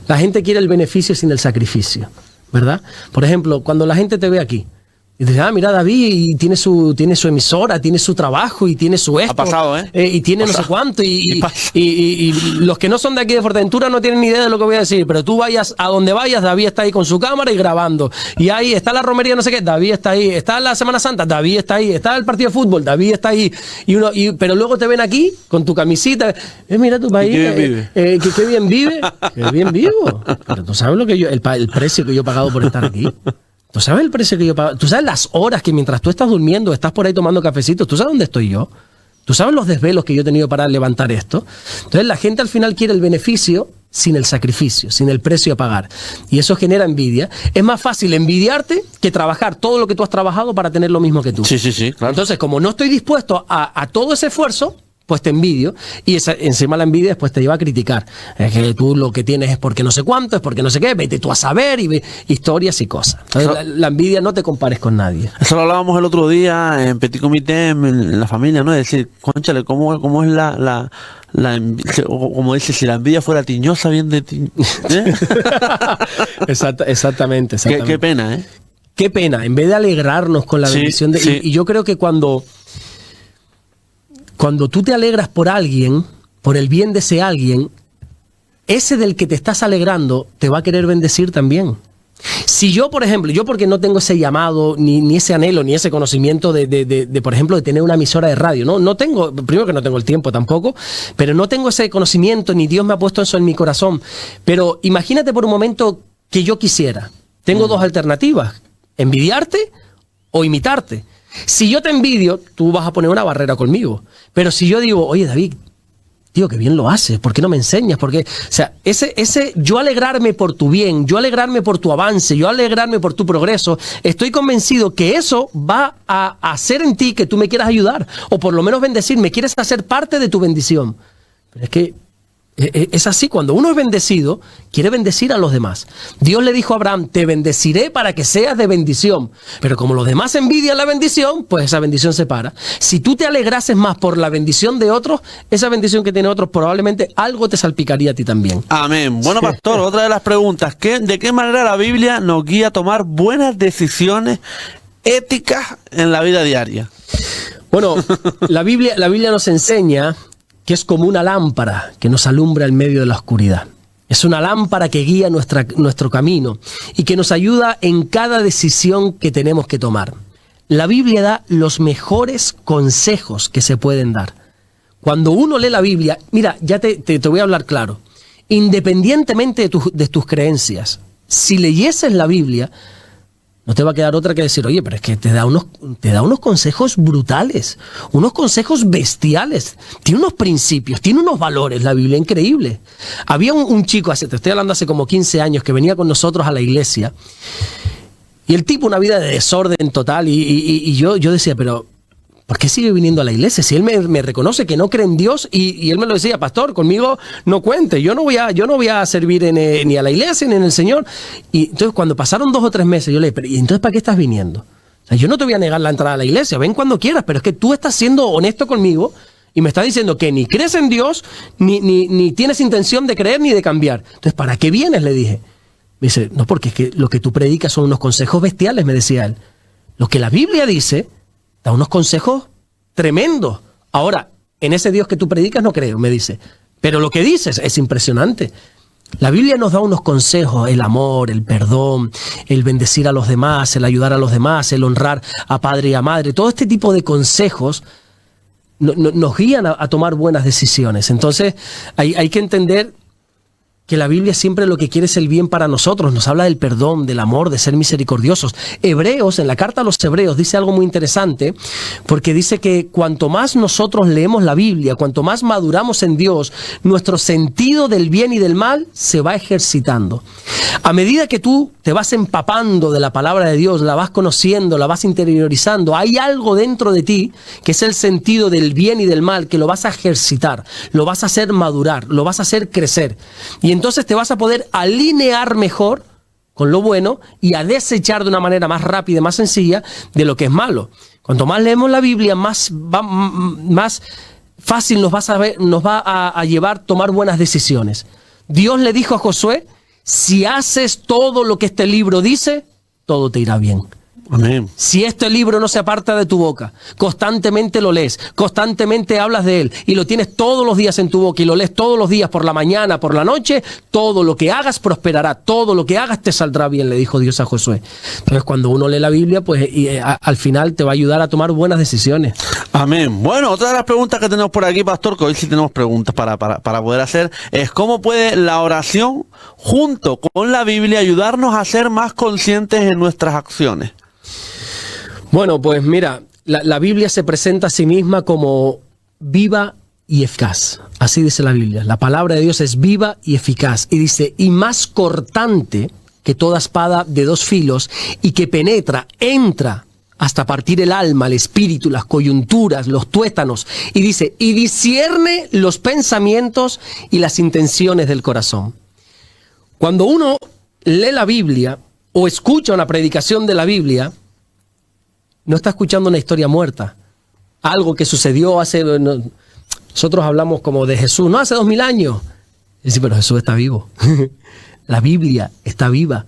la gente quiere el beneficio sin el sacrificio, ¿verdad? Por ejemplo, cuando la gente te ve aquí y dice, mira, David, y tiene su emisora, tiene su trabajo y tiene su esto. Ha pasado, ¿eh? Y tiene no sé cuánto. Y los que no son de aquí de Fuerteventura no tienen ni idea de lo que voy a decir, pero tú vayas a donde vayas, David está ahí con su cámara y grabando. Y ahí está la romería, no sé qué, David está ahí. Está la Semana Santa, David está ahí. Está el partido de fútbol, David está ahí. Pero luego te ven aquí con tu camisita. Mira tu país. Qué bien vive. Qué bien vivo. Pero tú sabes lo que el precio que yo he pagado por estar aquí. ¿Tú sabes el precio que yo pago? ¿Tú sabes las horas que mientras tú estás durmiendo, estás por ahí tomando cafecitos? ¿Tú sabes dónde estoy yo? ¿Tú sabes los desvelos que yo he tenido para levantar esto? Entonces la gente al final quiere el beneficio sin el sacrificio, sin el precio a pagar. Y eso genera envidia. Es más fácil envidiarte que trabajar todo lo que tú has trabajado para tener lo mismo que tú. Sí, claro. Entonces, como no estoy dispuesto a todo ese esfuerzo, pues te envidio, y encima la envidia después te lleva a criticar. Es que tú lo que tienes es porque no sé cuánto, es porque no sé qué, vete tú a saber, y historias y cosas. Entonces, la envidia no te compares con nadie. Eso lo hablábamos el otro día en Petit Comité, en la familia, ¿no? Es decir, cónchale, ¿cómo es como dice, si la envidia fuera tiñosa, bien de ¿eh? Exactamente. Qué pena, ¿eh? Qué pena, en vez de alegrarnos con la bendición de... Sí. Y yo creo que cuando tú te alegras por alguien, por el bien de ese alguien, ese del que te estás alegrando te va a querer bendecir también. Si yo, por ejemplo, porque no tengo ese llamado, ni ese anhelo, ni ese conocimiento de, por ejemplo, de tener una emisora de radio, no tengo, primero que no tengo el tiempo tampoco, pero no tengo ese conocimiento, ni Dios me ha puesto eso en mi corazón. Pero imagínate por un momento que yo quisiera. Tengo dos alternativas, envidiarte o imitarte. Si yo te envidio, tú vas a poner una barrera conmigo. Pero si yo digo, oye, David, tío, qué bien lo haces, ¿por qué no me enseñas? Porque, o sea, ese yo alegrarme por tu bien, yo alegrarme por tu avance, yo alegrarme por tu progreso, estoy convencido que eso va a hacer en ti que tú me quieras ayudar, o por lo menos bendecir, me quieres hacer parte de tu bendición. Pero es que es así, cuando uno es bendecido, quiere bendecir a los demás. Dios le dijo a Abraham, te bendeciré para que seas de bendición. Pero como los demás envidian la bendición, pues esa bendición se para. Si tú te alegrases más por la bendición de otros, esa bendición que tiene otros, probablemente algo te salpicaría a ti también. Amén. Bueno, pastor, otra de las preguntas, ¿de qué manera la Biblia nos guía a tomar buenas decisiones éticas en la vida diaria? Bueno, la Biblia nos enseña que es como una lámpara que nos alumbra en medio de la oscuridad. Es una lámpara que guía nuestro camino y que nos ayuda en cada decisión que tenemos que tomar. La Biblia da los mejores consejos que se pueden dar. Cuando uno lee la Biblia, mira, ya te voy a hablar claro, independientemente de tus creencias, si leyeses la Biblia, no te va a quedar otra que decir, oye, pero es que te da unos consejos brutales, unos consejos bestiales, tiene unos principios, tiene unos valores, la Biblia, increíble. Había un chico, te estoy hablando hace como 15 años, que venía con nosotros a la iglesia, Y el tipo una vida de desorden total. Y yo decía, pero ¿por qué sigue viniendo a la iglesia? Si él me reconoce que no cree en Dios, y él me lo decía, pastor, conmigo no cuente, yo no voy a servir ni a la iglesia ni en el Señor. Y entonces cuando pasaron 2 o 3 meses, yo le dije, pero ¿y entonces para qué estás viniendo? O sea, yo no te voy a negar la entrada a la iglesia, ven cuando quieras, pero es que tú estás siendo honesto conmigo y me estás diciendo que ni crees en Dios, ni tienes intención de creer ni de cambiar. Entonces, ¿para qué vienes? Le dije. Me dice, no, porque es que lo que tú predicas son unos consejos bestiales, me decía él. Lo que la Biblia dice da unos consejos tremendos. Ahora, en ese Dios que tú predicas no creo, me dice. Pero lo que dices es impresionante. La Biblia nos da unos consejos, el amor, el perdón, el bendecir a los demás, el ayudar a los demás, el honrar a padre y a madre. Todo este tipo de consejos nos guían a tomar buenas decisiones. Entonces, hay que entender que la Biblia siempre lo que quiere es el bien para nosotros. Nos habla del perdón, del amor, de ser misericordiosos. Hebreos, en la carta a los Hebreos, dice algo muy interesante, porque dice que cuanto más nosotros leemos la Biblia, cuanto más maduramos en Dios, nuestro sentido del bien y del mal se va ejercitando. A medida que tú te vas empapando de la palabra de Dios, la vas conociendo, la vas interiorizando, hay algo dentro de ti que es el sentido del bien y del mal, que lo vas a ejercitar, lo vas a hacer madurar, lo vas a hacer crecer. Y entonces te vas a poder alinear mejor con lo bueno y a desechar de una manera más rápida y más sencilla de lo que es malo. Cuanto más leemos la Biblia, más fácil nos va a llevar a tomar buenas decisiones. Dios le dijo a Josué, si haces todo lo que este libro dice, todo te irá bien. Amén. Si este libro no se aparta de tu boca, constantemente lo lees, constantemente hablas de él y lo tienes todos los días en tu boca y lo lees todos los días por la mañana, por la noche, todo lo que hagas prosperará, todo lo que hagas te saldrá bien, le dijo Dios a Josué. Entonces cuando uno lee la Biblia, pues al final te va a ayudar a tomar buenas decisiones. Amén. Bueno, otra de las preguntas que tenemos por aquí, pastor, que hoy sí tenemos preguntas para poder hacer, es ¿cómo puede la oración junto con la Biblia ayudarnos a ser más conscientes en nuestras acciones? Bueno, pues mira, la Biblia se presenta a sí misma como viva y eficaz. Así dice la Biblia. La palabra de Dios es viva y eficaz. Y dice, y más cortante que toda espada de 2 filos, y que entra hasta partir el alma, el espíritu, las coyunturas, los tuétanos. Y dice, y discierne los pensamientos y las intenciones del corazón. Cuando uno lee la Biblia o escucha una predicación de la Biblia, no está escuchando una historia muerta, algo que sucedió hace... Nosotros hablamos como de Jesús, no hace 2000 años. Y dice, pero Jesús está vivo. La Biblia está viva.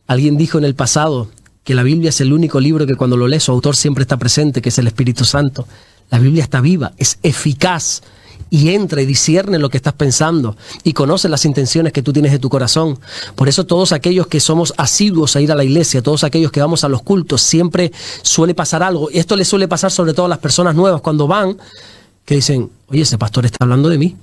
Alguien dijo en el pasado que la Biblia es el único libro que cuando lo lees su autor siempre está presente, que es el Espíritu Santo. La Biblia está viva, es eficaz. Y entra y discierne lo que estás pensando y conoce las intenciones que tú tienes de tu corazón. Por eso todos aquellos que somos asiduos a ir a la iglesia, todos aquellos que vamos a los cultos, siempre suele pasar algo. Y esto le suele pasar sobre todo a las personas nuevas cuando van, que dicen, oye, ese pastor está hablando de mí.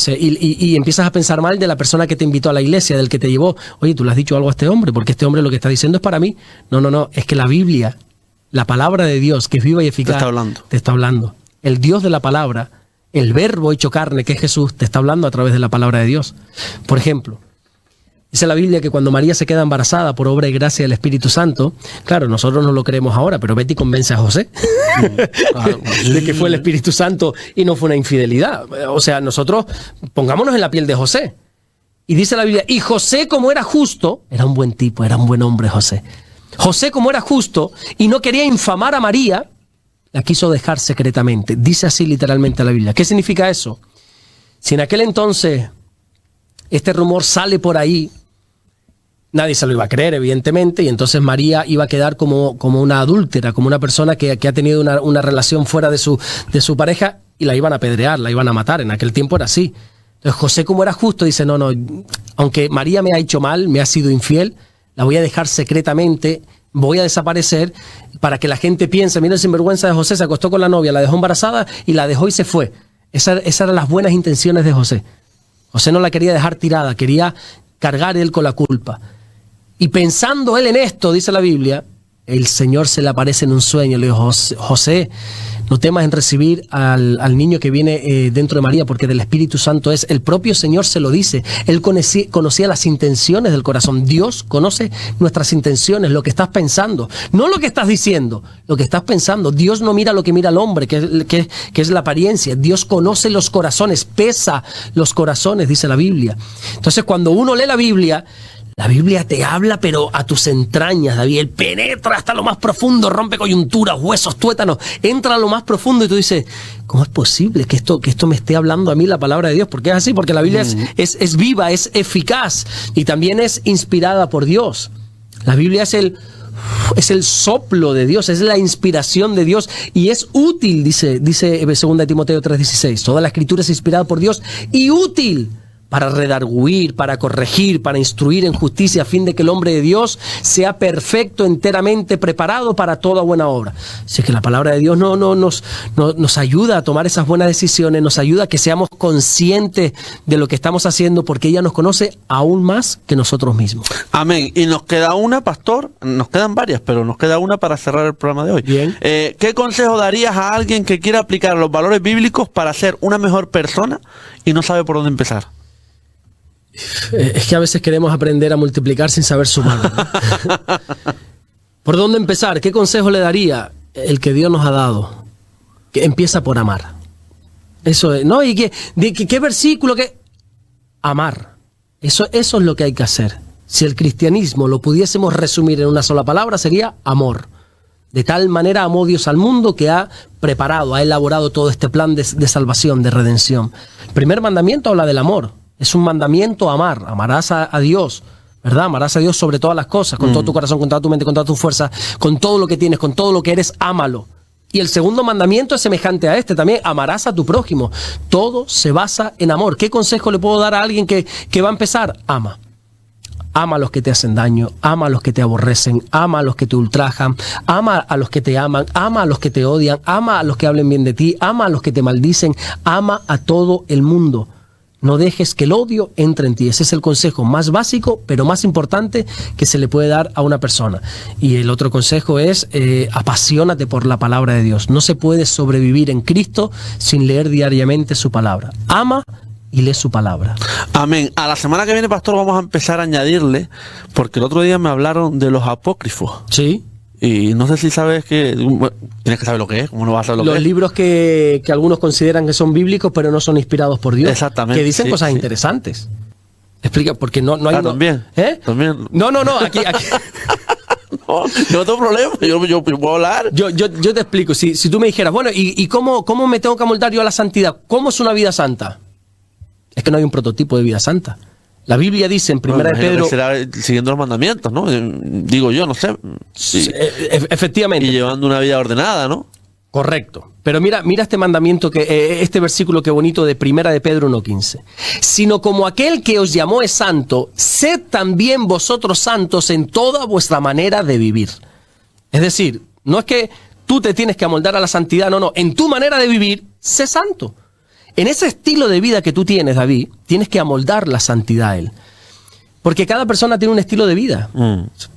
Y empiezas a pensar mal de la persona que te invitó a la iglesia, del que te llevó. Oye, tú le has dicho algo a este hombre, porque este hombre lo que está diciendo es para mí. No, es que la Biblia, la palabra de Dios, que es viva y eficaz, te está hablando. El Dios de la palabra, el verbo hecho carne, que es Jesús, te está hablando a través de la palabra de Dios. Por ejemplo, dice la Biblia que cuando María se queda embarazada por obra y gracia del Espíritu Santo, claro, nosotros no lo creemos ahora, pero vete y convence a José de que fue el Espíritu Santo y no fue una infidelidad. O sea, nosotros pongámonos en la piel de José. Y dice la Biblia, y José, como era justo, era un buen tipo, era un buen hombre José. José, como era justo y no quería infamar a María, la quiso dejar secretamente. Dice así literalmente la Biblia. ¿Qué significa eso? Si en aquel entonces este rumor sale por ahí, nadie se lo iba a creer, evidentemente, y entonces María iba a quedar como una adúltera, como una persona que ha tenido una relación fuera de su pareja, y la iban a apedrear, la iban a matar. En aquel tiempo era así. Entonces José, como era justo, dice, no, aunque María me ha hecho mal, me ha sido infiel, la voy a dejar secretamente, voy a desaparecer para que la gente piense, mira el sinvergüenza de José, se acostó con la novia, la dejó embarazada y la dejó y se fue. Esas eran las buenas intenciones de José. José no la quería dejar tirada, quería cargar él con la culpa. Y pensando él en esto, dice la Biblia, el Señor se le aparece en un sueño. Le dijo: José, no temas en recibir al niño que viene dentro de María, porque del Espíritu Santo es. El propio Señor se lo dice. Él conocía las intenciones del corazón. Dios conoce nuestras intenciones, lo que estás pensando. No lo que estás diciendo, lo que estás pensando. Dios no mira lo que mira el hombre, que es la apariencia. Dios conoce los corazones, pesa los corazones, dice la Biblia. Entonces, cuando uno lee la Biblia te habla, pero a tus entrañas, David. Él penetra hasta lo más profundo, rompe coyunturas, huesos, tuétanos, entra a lo más profundo y tú dices: ¿cómo es posible que esto me esté hablando a mí la palabra de Dios? Porque es así, porque la Biblia es viva, es eficaz y también es inspirada por Dios. La Biblia es el soplo de Dios, es la inspiración de Dios y es útil, dice 2 Timoteo 3:16. Toda la escritura es inspirada por Dios y útil para redarguir, para corregir, para instruir en justicia, a fin de que el hombre de Dios sea perfecto, enteramente preparado para toda buena obra. Así que la palabra de Dios nos ayuda a tomar esas buenas decisiones, nos ayuda a que seamos conscientes de lo que estamos haciendo, porque ella nos conoce aún más que nosotros mismos. Amén. Y nos queda una, pastor, nos quedan varias, pero nos queda una para cerrar el programa de hoy. Bien. ¿Qué consejo darías a alguien que quiera aplicar los valores bíblicos para ser una mejor persona y no sabe por dónde empezar? Es que a veces queremos aprender a multiplicar sin saber sumar, ¿no? ¿Por dónde empezar? ¿Qué consejo le daría? El que Dios nos ha dado, que empieza por amar. Eso es, ¿no? ¿Y qué versículo? Amar. Eso es lo que hay que hacer. Si el cristianismo lo pudiésemos resumir en una sola palabra, sería amor. De tal manera amó Dios al mundo que ha preparado, ha elaborado todo este plan de salvación, de redención. El primer mandamiento habla del amor. Es un mandamiento amar. Amarás a Dios, ¿verdad? Amarás a Dios sobre todas las cosas, con todo tu corazón, con toda tu mente, con toda tu fuerza, con todo lo que tienes, con todo lo que eres, ámalo. Y el segundo mandamiento es semejante a este también: amarás a tu prójimo. Todo se basa en amor. ¿Qué consejo le puedo dar a alguien que va a empezar? Ama. Ama a los que te hacen daño, ama a los que te aborrecen, ama a los que te ultrajan, ama a los que te aman, ama a los que te odian, ama a los que hablen bien de ti, ama a los que te maldicen, ama a todo el mundo. No dejes que el odio entre en ti. Ese es el consejo más básico, pero más importante que se le puede dar a una persona. Y el otro consejo es: apasionate por la palabra de Dios. No se puede sobrevivir en Cristo sin leer diariamente su palabra. Ama y lee su palabra. Amén. A la semana que viene, pastor, vamos a empezar a añadirle, porque el otro día me hablaron de los apócrifos. Sí. Y no sé si sabes que... Bueno, tienes que saber lo que es. ¿Cómo no vas a saber lo que es? Los libros que algunos consideran que son bíblicos, pero no son inspirados por Dios. Exactamente. Que dicen cosas sí. interesantes. Explica, porque no hay... También. ¿Eh? También. No, aquí... No, yo no tengo problema. Yo puedo hablar. Yo te explico. Si tú me dijeras: bueno, ¿y cómo me tengo que amoldar yo a la santidad? ¿Cómo es una vida santa? Es que no hay un prototipo de vida santa. La Biblia dice en Primera de Pedro... será siguiendo los mandamientos, ¿no? Digo yo, no sé. Sí. Efectivamente. Y llevando una vida ordenada, ¿no? Correcto. Pero mira este mandamiento, este versículo que bonito de Primera de Pedro 1:15. Sino como aquel que os llamó es santo, sed también vosotros santos en toda vuestra manera de vivir. Es decir, no es que tú te tienes que amoldar a la santidad, no. En tu manera de vivir, sé santo. En ese estilo de vida que tú tienes, David, tienes que amoldar la santidad a él. Porque cada persona tiene un estilo de vida.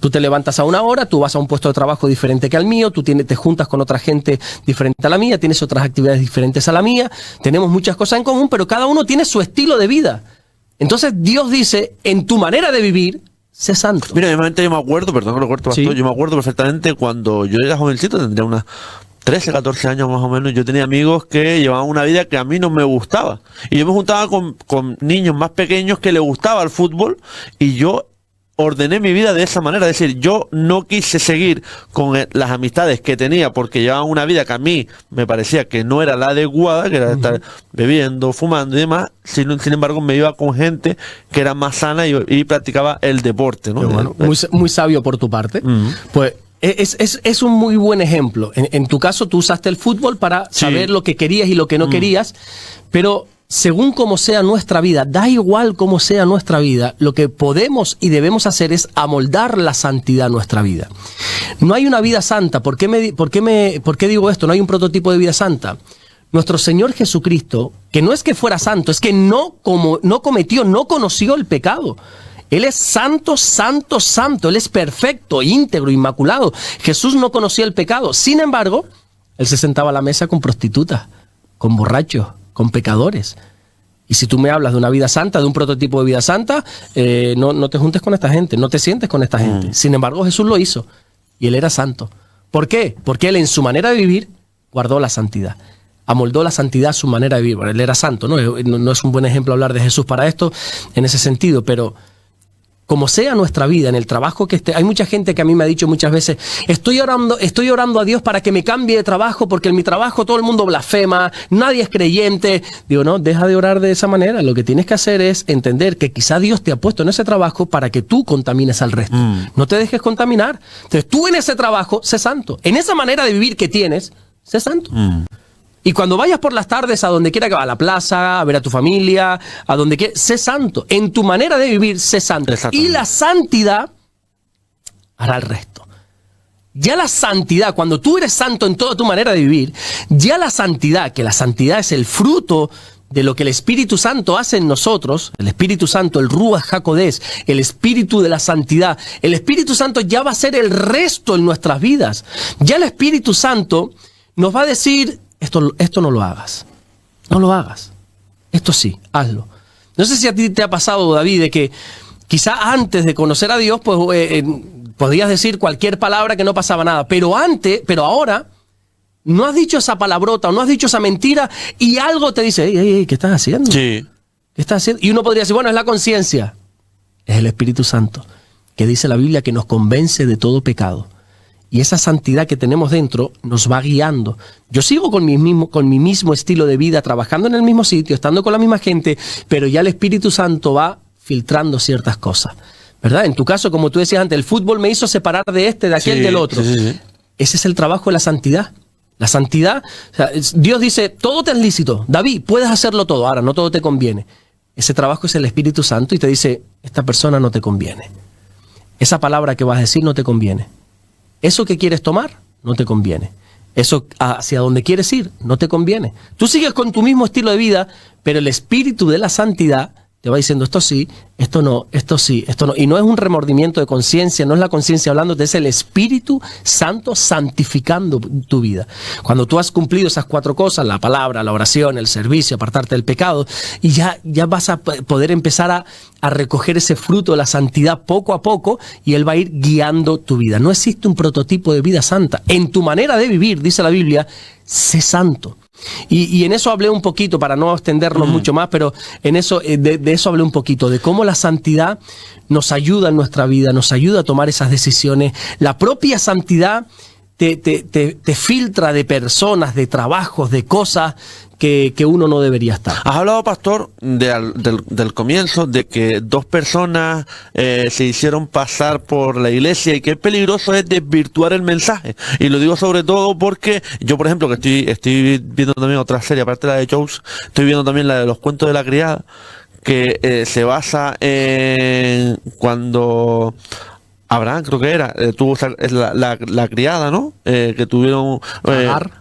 Tú te levantas a una hora, tú vas a un puesto de trabajo diferente que al mío, tú te juntas con otra gente diferente a la mía, tienes otras actividades diferentes a la mía, tenemos muchas cosas en común, pero cada uno tiene su estilo de vida. Entonces Dios dice: en tu manera de vivir, sé santo. Mira, yo me acuerdo, perdón que lo corto, pastor, yo me acuerdo perfectamente cuando yo era jovencito, tendría unas 13, 14 años más o menos, yo tenía amigos que llevaban una vida que a mí no me gustaba. Y yo me juntaba con niños más pequeños que les gustaba el fútbol y yo ordené mi vida de esa manera. Es decir, yo no quise seguir con las amistades que tenía porque llevaban una vida que a mí me parecía que no era la adecuada, que era estar bebiendo, fumando y demás. Sin embargo, me iba con gente que era más sana y practicaba el deporte, ¿no? Bueno, muy sabio por tu parte. Pues es un muy buen ejemplo. En tu caso, tú usaste el fútbol para saber lo que querías y lo que no querías, pero según como sea nuestra vida, da igual cómo sea nuestra vida, lo que podemos y debemos hacer es amoldar la santidad a nuestra vida. No hay una vida santa. ¿Por qué digo esto? No hay un prototipo de vida santa. Nuestro Señor Jesucristo, que no es que fuera santo, es que no cometió, no conoció el pecado. Él es santo, santo, santo. Él es perfecto, íntegro, inmaculado. Jesús no conocía el pecado. Sin embargo, Él se sentaba a la mesa con prostitutas, con borrachos, con pecadores. Y si tú me hablas de una vida santa, de un prototipo de vida santa, no te juntes con esta gente, no te sientes con esta gente. Sin embargo, Jesús lo hizo y Él era santo. ¿Por qué? Porque Él en su manera de vivir guardó la santidad. Amoldó la santidad a su manera de vivir. Bueno, Él era santo, ¿no? No es un buen ejemplo hablar de Jesús para esto en ese sentido, pero como sea nuestra vida, en el trabajo que esté, hay mucha gente que a mí me ha dicho muchas veces, estoy orando a Dios para que me cambie de trabajo, porque en mi trabajo todo el mundo blasfema, nadie es creyente. Digo, no, deja de orar de esa manera. Lo que tienes que hacer es entender que quizá Dios te ha puesto en ese trabajo para que tú contamines al resto. No te dejes contaminar. Entonces tú en ese trabajo, sé santo. En esa manera de vivir que tienes, sé santo. Y cuando vayas por las tardes a donde quiera que vayas, a la plaza, a ver a tu familia, a donde quieras, sé santo. En tu manera de vivir, sé santo. Y la santidad hará el resto. Ya la santidad, cuando tú eres santo en toda tu manera de vivir, ya la santidad, que la santidad es el fruto de lo que el Espíritu Santo hace en nosotros, el Espíritu Santo, el Ruach HaKodesh, el Espíritu de la santidad, el Espíritu Santo ya va a ser el resto en nuestras vidas. Ya el Espíritu Santo nos va a decir, esto no lo hagas, no lo hagas, esto sí, hazlo. No sé si a ti te ha pasado, David, de que quizá antes de conocer a Dios, pues podías decir cualquier palabra que no pasaba nada, pero ahora no has dicho esa palabrota o no has dicho esa mentira y algo te dice, ey, ¿qué estás haciendo? Sí. ¿Qué estás haciendo? Y uno podría decir, bueno, es la conciencia. Es el Espíritu Santo, que dice la Biblia que nos convence de todo pecado. Y esa santidad que tenemos dentro nos va guiando. Yo sigo con mi mismo estilo de vida, trabajando en el mismo sitio, estando con la misma gente, pero ya el Espíritu Santo va filtrando ciertas cosas, ¿verdad? En tu caso, como tú decías antes, el fútbol me hizo separar de este, de aquel, del otro. Sí. Ese es el trabajo de la santidad. La santidad, o sea, Dios dice, todo te es lícito. David, puedes hacerlo todo, ahora no todo te conviene. Ese trabajo es el Espíritu Santo y te dice, esta persona no te conviene. Esa palabra que vas a decir no te conviene. Eso que quieres tomar, no te conviene. Eso hacia donde quieres ir, no te conviene. Tú sigues con tu mismo estilo de vida, pero el espíritu de la santidad te va diciendo esto sí, esto no, esto sí, esto no. Y no es un remordimiento de conciencia, no es la conciencia hablándote, es el Espíritu Santo santificando tu vida. Cuando tú has cumplido esas 4 cosas, la palabra, la oración, el servicio, apartarte del pecado, y ya vas a poder empezar a recoger ese fruto de la santidad poco a poco, y Él va a ir guiando tu vida. No existe un prototipo de vida santa. En tu manera de vivir, dice la Biblia, sé santo. Y en eso hablé un poquito, para no extendernos mucho más, pero en eso, de eso hablé un poquito, de cómo la santidad nos ayuda en nuestra vida, nos ayuda a tomar esas decisiones. La propia santidad te filtra de personas, de trabajos, de cosas que uno no debería estar. Has hablado, pastor, del comienzo, de que 2 personas se hicieron pasar por la iglesia y qué peligroso es desvirtuar el mensaje. Y lo digo sobre todo porque yo, por ejemplo, que estoy viendo también otra serie, aparte de la de Jones, estoy viendo también la de los cuentos de la criada, que se basa en cuando Abraham, creo que era, tuvo la criada, ¿no? Que tuvieron...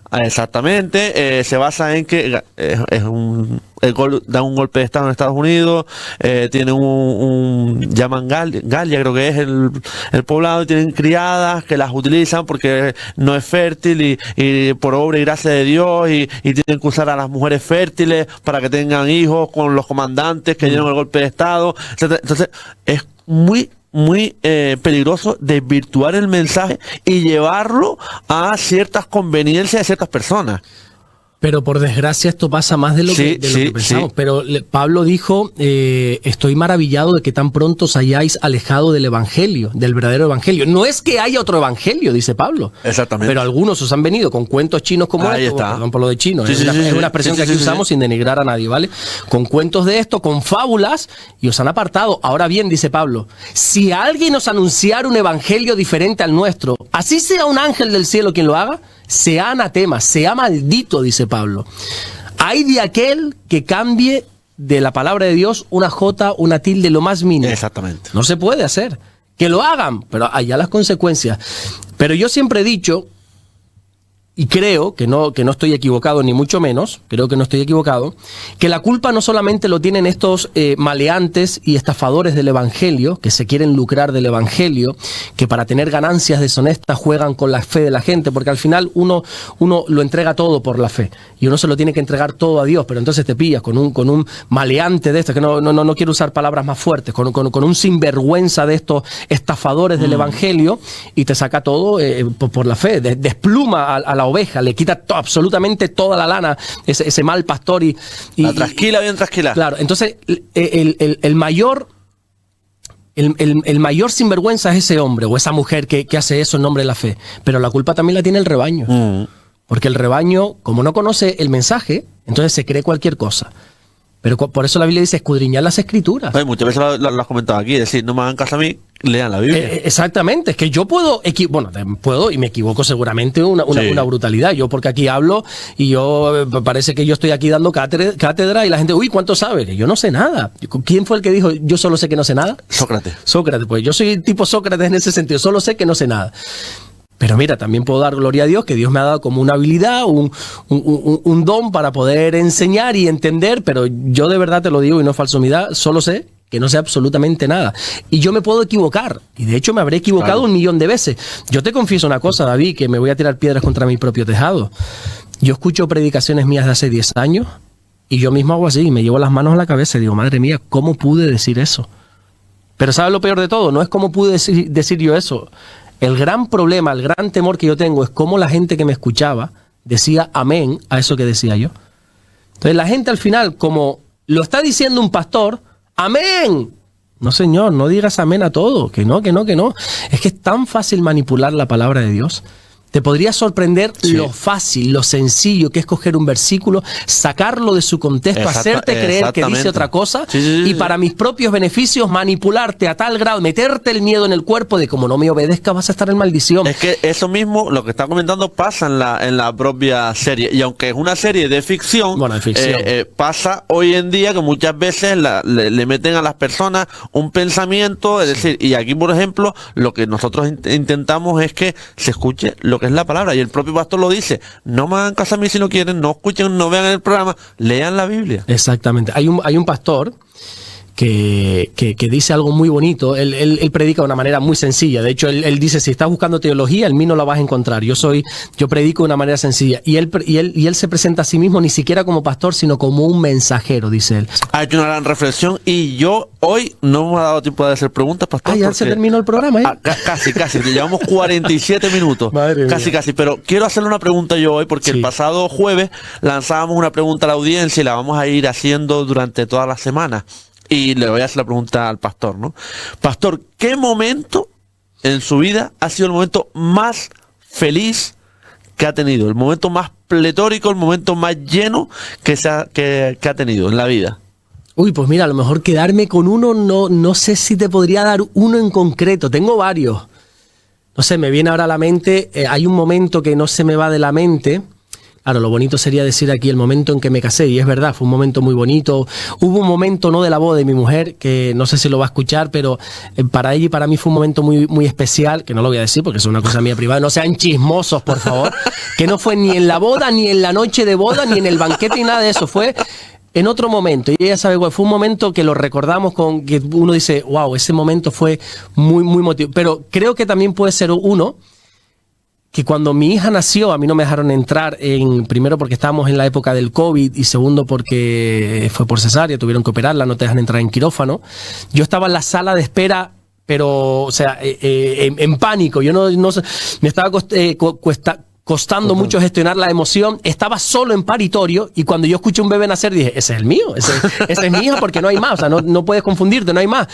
exactamente, se basa en que da un golpe de estado en Estados Unidos, tienen llaman Galia, creo que es el poblado, y tienen criadas que las utilizan porque no es fértil y por obra y gracia de Dios, y tienen que usar a las mujeres fértiles para que tengan hijos con los comandantes que dieron el golpe de estado, etc. Entonces, es muy peligroso desvirtuar el mensaje y llevarlo a ciertas conveniencias de ciertas personas. Pero por desgracia esto pasa más de lo que pensamos. Sí. Pero Pablo dijo, estoy maravillado de que tan pronto os hayáis alejado del evangelio, del verdadero evangelio. No es que haya otro evangelio, dice Pablo. Exactamente. Pero algunos os han venido con cuentos chinos como esto, perdón por lo de chino, es una expresión que aquí usamos sin denigrar a nadie, ¿vale? Con cuentos de esto, con fábulas, y os han apartado. Ahora bien, dice Pablo, si alguien os anunciara un evangelio diferente al nuestro, así sea un ángel del cielo quien lo haga, sea anatema, sea maldito, dice Pablo. Hay de aquel que cambie de la palabra de Dios una jota, una tilde, lo más mínimo. Exactamente. No se puede hacer. Que lo hagan, pero allá las consecuencias. Pero yo siempre he dicho y creo que no estoy equivocado, ni mucho menos, creo que no estoy equivocado, que la culpa no solamente lo tienen estos maleantes y estafadores del Evangelio, que se quieren lucrar del Evangelio, que para tener ganancias deshonestas juegan con la fe de la gente, porque al final uno lo entrega todo por la fe, y uno se lo tiene que entregar todo a Dios, pero entonces te pillas con un maleante de estos, que no quiero usar palabras más fuertes, con un sinvergüenza de estos estafadores del Evangelio, y te saca todo por la fe, despluma a la oveja, le quita absolutamente toda la lana, ese mal pastor y la trasquila bien trasquila. Claro, entonces el mayor sinvergüenza es ese hombre o esa mujer que hace eso en nombre de la fe, pero la culpa también la tiene el rebaño, porque el rebaño, como no conoce el mensaje, entonces se cree cualquier cosa. Pero por eso la Biblia dice escudriñar las Escrituras. Ay, muchas veces lo has comentado aquí, es decir, no me hagan caso a mí, lean la Biblia. Exactamente, es que yo puedo y me equivoco seguramente una brutalidad. Yo porque aquí hablo y parece que yo estoy aquí dando cátedra y la gente, uy, ¿cuánto sabe? Que yo no sé nada. ¿Quién fue el que dijo, yo solo sé que no sé nada? Sócrates, pues yo soy tipo Sócrates en ese sentido, solo sé que no sé nada. Pero mira, también puedo dar gloria a Dios, que Dios me ha dado como una habilidad, un don para poder enseñar y entender, pero yo de verdad te lo digo y no es falso humildad, solo sé que no sé absolutamente nada. Y yo me puedo equivocar, y de hecho me habré equivocado 1.000.000 de veces. Yo te confieso una cosa, David, que me voy a tirar piedras contra mi propio tejado. Yo escucho predicaciones mías de hace 10 años, y yo mismo hago así, me llevo las manos a la cabeza y digo, madre mía, ¿cómo pude decir eso? Pero ¿sabes lo peor de todo? No es cómo pude decir yo eso. El gran problema, el gran temor que yo tengo es cómo la gente que me escuchaba decía amén a eso que decía yo. Entonces la gente al final, como lo está diciendo un pastor, amén. No, señor, no digas amén a todo, que no. Es que es tan fácil manipular la palabra de Dios. Te podría sorprender lo fácil, lo sencillo que es coger un versículo, sacarlo de su contexto, hacerte creer que dice otra cosa y para mis propios beneficios manipularte a tal grado, meterte el miedo en el cuerpo de como no me obedezca vas a estar en maldición. Es que eso mismo, lo que está comentando, pasa en la propia serie. Y aunque es una serie de ficción, pasa hoy en día que muchas veces le meten a las personas un pensamiento, es decir, y aquí por ejemplo, lo que nosotros intentamos es que se escuche lo que es la palabra, y el propio pastor lo dice, no me hagan caso a mí si no quieren, no escuchen, no vean el programa, lean la Biblia. Exactamente, hay un pastor que dice algo muy bonito, él predica de una manera muy sencilla, de hecho él dice, si estás buscando teología, en mí no la vas a encontrar, yo predico de una manera sencilla, y él se presenta a sí mismo ni siquiera como pastor, sino como un mensajero, dice él. Ha hecho una gran reflexión, y yo hoy no me ha dado tiempo de hacer preguntas, pastor. Ya se terminó el programa, ¿eh? Casi, llevamos 47 minutos, casi, pero quiero hacerle una pregunta yo hoy, porque el pasado jueves lanzábamos una pregunta a la audiencia, y la vamos a ir haciendo durante toda la semana. Y le voy a hacer la pregunta al pastor, ¿no? Pastor, ¿qué momento en su vida ha sido el momento más feliz que ha tenido? El momento más pletórico, el momento más lleno que ha tenido en la vida. Uy, pues mira, a lo mejor quedarme con uno, no sé si te podría dar uno en concreto. Tengo varios. No sé, me viene ahora a la mente, hay un momento que no se me va de la mente. Claro, lo bonito sería decir aquí el momento en que me casé, y es verdad, fue un momento muy bonito. Hubo un momento no de la boda de mi mujer, que no sé si lo va a escuchar, pero para ella y para mí fue un momento muy, muy especial, que no lo voy a decir porque es una cosa mía privada, no sean chismosos, por favor, que no fue ni en la boda, ni en la noche de boda, ni en el banquete, ni nada de eso, fue en otro momento, y ella sabe cuál fue, un momento que lo recordamos con que uno dice, wow, ese momento fue muy, muy emotivo, pero creo que también puede ser uno que cuando mi hija nació a mí no me dejaron entrar, primero porque estábamos en la época del COVID y segundo porque fue por cesárea, tuvieron que operarla, no te dejan entrar en quirófano. Yo estaba en la sala de espera, pero, o sea, en pánico. Yo no me estaba costando mucho gestionar la emoción. Estaba solo en paritorio y cuando yo escuché un bebé nacer dije, ese es el mío, ese es mi hija porque no hay más, o sea, no puedes confundirte, no hay más.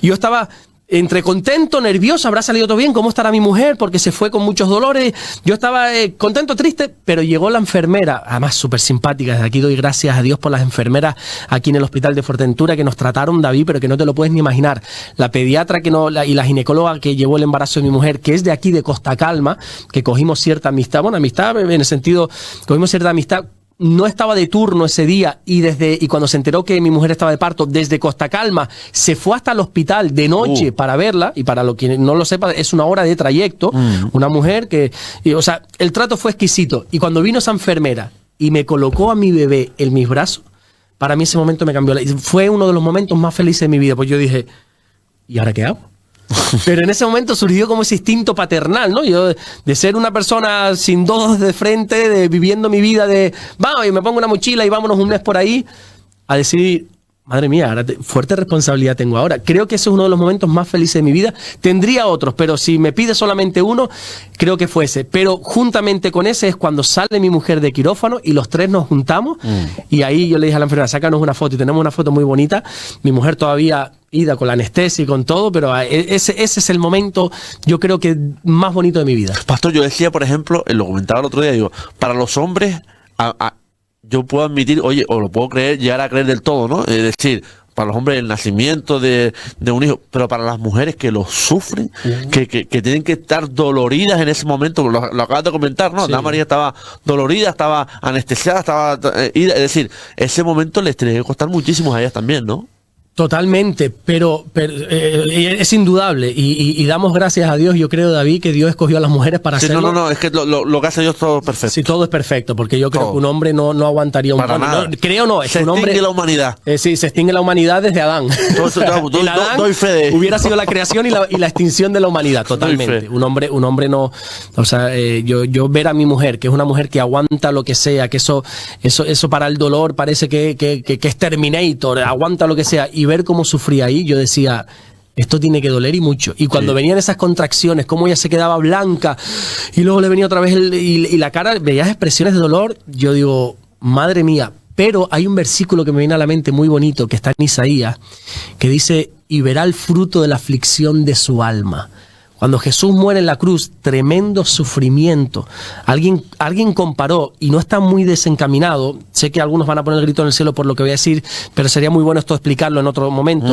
Y yo estaba entre contento, nervioso, habrá salido todo bien, ¿cómo estará mi mujer? Porque se fue con muchos dolores. Yo estaba contento, triste, pero llegó la enfermera, además súper simpática. Desde aquí doy gracias a Dios por las enfermeras aquí en el hospital de Fuerteventura que nos trataron, David, pero que no te lo puedes ni imaginar. La pediatra y la ginecóloga que llevó el embarazo de mi mujer, que es de aquí de Costa Calma, que cogimos cierta amistad, bueno, amistad en el sentido, cogimos cierta amistad. no estaba de turno ese día y cuando se enteró que mi mujer estaba de parto, desde Costa Calma se fue hasta el hospital de noche para verla, y para lo que no lo sepa, es una hora de trayecto, una mujer o sea, el trato fue exquisito. Y cuando vino esa enfermera y me colocó a mi bebé en mis brazos, para mí ese momento me cambió. Fue uno de los momentos más felices de mi vida, pues yo dije, ¿y ahora qué hago? Pero en ese momento surgió como ese instinto paternal, ¿no? Yo, de ser una persona sin dos de frente, viviendo mi vida vamos, y me pongo una mochila y vámonos un mes por ahí, a decir, madre mía, fuerte responsabilidad tengo ahora. Creo que ese es uno de los momentos más felices de mi vida. Tendría otros, pero si me pide solamente uno, creo que fue ese. Pero juntamente con ese es cuando sale mi mujer de quirófano y los tres nos juntamos. Y ahí yo le dije a la enfermera, sácanos una foto. Y tenemos una foto muy bonita. Mi mujer todavía ida con la anestesia y con todo, pero ese es el momento, yo creo que más bonito de mi vida. Pastor, yo decía, por ejemplo, lo comentaba el otro día, digo, para los hombres, yo puedo admitir, oye, o lo puedo creer, llegar a creer del todo, ¿no? Es decir, para los hombres el nacimiento de un hijo, pero para las mujeres que lo sufren, que tienen que estar doloridas en ese momento, lo acabas de comentar, ¿no? Sí. Ana María estaba dolorida, estaba anestesiada, estaba ida, es decir, ese momento les tiene que costar muchísimo a ellas también, ¿no? Totalmente, pero es indudable y damos gracias a Dios. Yo creo, David, que Dios escogió a las mujeres para Sí, hacerlo. no, es que lo que hace Dios todo perfecto. Sí, todo es perfecto, porque yo creo Todo. que un hombre no aguantaría un Para nada. creo no, es Se que un hombre extingue la humanidad. Sí, se extingue la humanidad desde Adán. El Adán doy fe de- hubiera sido la creación y la extinción de la humanidad, totalmente. fe. Un hombre no, o sea, yo ver a mi mujer, que es una mujer que aguanta lo que sea, que eso para el dolor parece que es Terminator, aguanta lo que sea, y ver cómo sufría ahí, yo decía, esto tiene que doler y mucho. Y cuando venían esas contracciones, cómo ella se quedaba blanca, y luego le venía otra vez y la cara, veías expresiones de dolor, yo digo, madre mía. Pero hay un versículo que me viene a la mente muy bonito, que está en Isaías, que dice, y verá el fruto de la aflicción de su alma. Cuando Jesús muere en la cruz, tremendo sufrimiento. Alguien comparó, y no está muy desencaminado, sé que algunos van a poner el grito en el cielo por lo que voy a decir, pero sería muy bueno esto explicarlo en otro momento,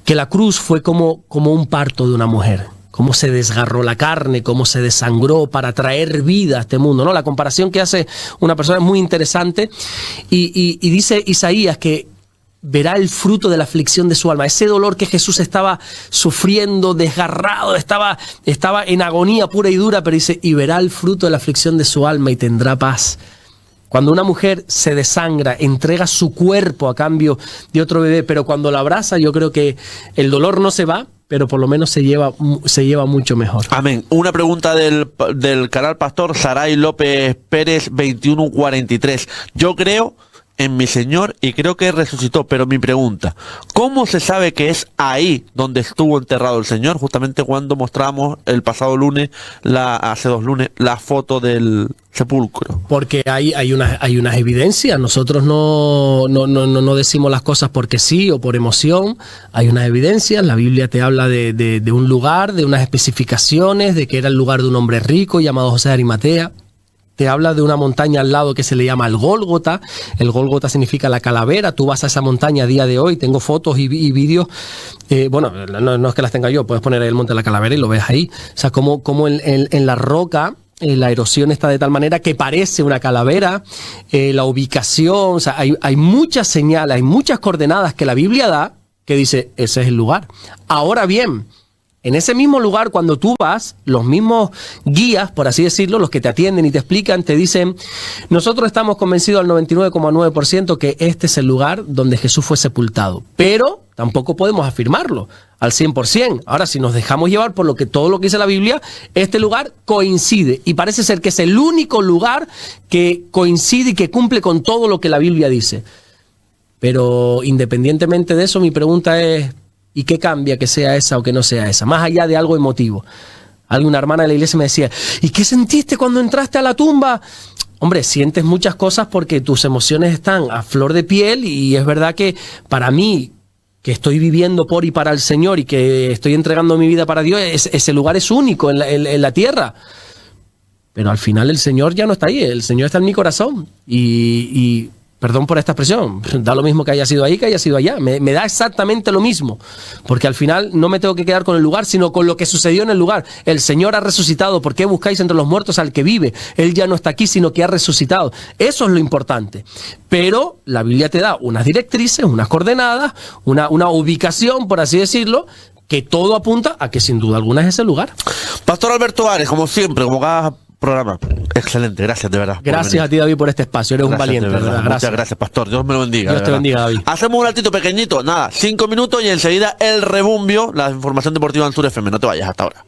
que la cruz fue como un parto de una mujer. Cómo se desgarró la carne, cómo se desangró para traer vida a este mundo, ¿no? La comparación que hace una persona es muy interesante, y dice Isaías que verá el fruto de la aflicción de su alma. Ese dolor que Jesús estaba sufriendo, desgarrado, estaba en agonía pura y dura, pero dice, y verá el fruto de la aflicción de su alma y tendrá paz. Cuando una mujer se desangra, entrega su cuerpo a cambio de otro bebé, pero cuando la abraza, yo creo que el dolor no se va, pero por lo menos se lleva mucho mejor. Amén. Una pregunta del canal Pastor Saray López Pérez 2143. Yo creo en mi Señor y creo que resucitó, pero mi pregunta, ¿cómo se sabe que es ahí donde estuvo enterrado el Señor? Justamente cuando mostramos el pasado lunes, hace 2 lunes, la foto del sepulcro. Porque hay unas evidencias. Nosotros no decimos las cosas porque sí o por emoción. Hay unas evidencias. La Biblia te habla de un lugar, de unas especificaciones, de que era el lugar de un hombre rico llamado José de Arimatea. Te habla de una montaña al lado que se le llama el Gólgota. El Gólgota significa la calavera. Tú vas a esa montaña a día de hoy. Tengo fotos y vídeos. Bueno, no es que las tenga yo. Puedes poner ahí el monte de la calavera y lo ves ahí. O sea, como en la roca la erosión está de tal manera que parece una calavera. La ubicación. O sea, hay muchas señales, hay muchas coordenadas que la Biblia da que dice, ese es el lugar. Ahora bien, en ese mismo lugar, cuando tú vas, los mismos guías, por así decirlo, los que te atienden y te explican, te dicen, nosotros estamos convencidos al 99,9% que este es el lugar donde Jesús fue sepultado. Pero tampoco podemos afirmarlo al 100%. Ahora, si nos dejamos llevar por todo lo que dice la Biblia, este lugar coincide. Y parece ser que es el único lugar que coincide y que cumple con todo lo que la Biblia dice. Pero independientemente de eso, mi pregunta es, ¿y qué cambia que sea esa o que no sea esa? Más allá de algo emotivo. Alguna hermana de la iglesia me decía, ¿y qué sentiste cuando entraste a la tumba? Hombre, sientes muchas cosas porque tus emociones están a flor de piel, y es verdad que para mí, que estoy viviendo por y para el Señor y que estoy entregando mi vida para Dios, ese lugar es único en la tierra. Pero al final el Señor ya no está ahí, el Señor está en mi corazón. perdón por esta expresión, da lo mismo que haya sido ahí que haya sido allá. Me da exactamente lo mismo, porque al final no me tengo que quedar con el lugar, sino con lo que sucedió en el lugar. El Señor ha resucitado. ¿Por qué buscáis entre los muertos al que vive? Él ya no está aquí, sino que ha resucitado. Eso es lo importante. Pero la Biblia te da unas directrices, unas coordenadas, una ubicación, por así decirlo, que todo apunta a que sin duda alguna es ese lugar. Pastor Alberto Ares, como siempre, como cada programa. Excelente, gracias de verdad. Gracias a ti, David, por este espacio. Eres un valiente, de verdad. ¿verdad? Muchas gracias, Pastor. Dios me lo bendiga. Dios te bendiga, David. Hacemos un ratito pequeñito, nada, 5 minutos y enseguida el rebumbio, la información deportiva en Sur FM. No te vayas hasta ahora.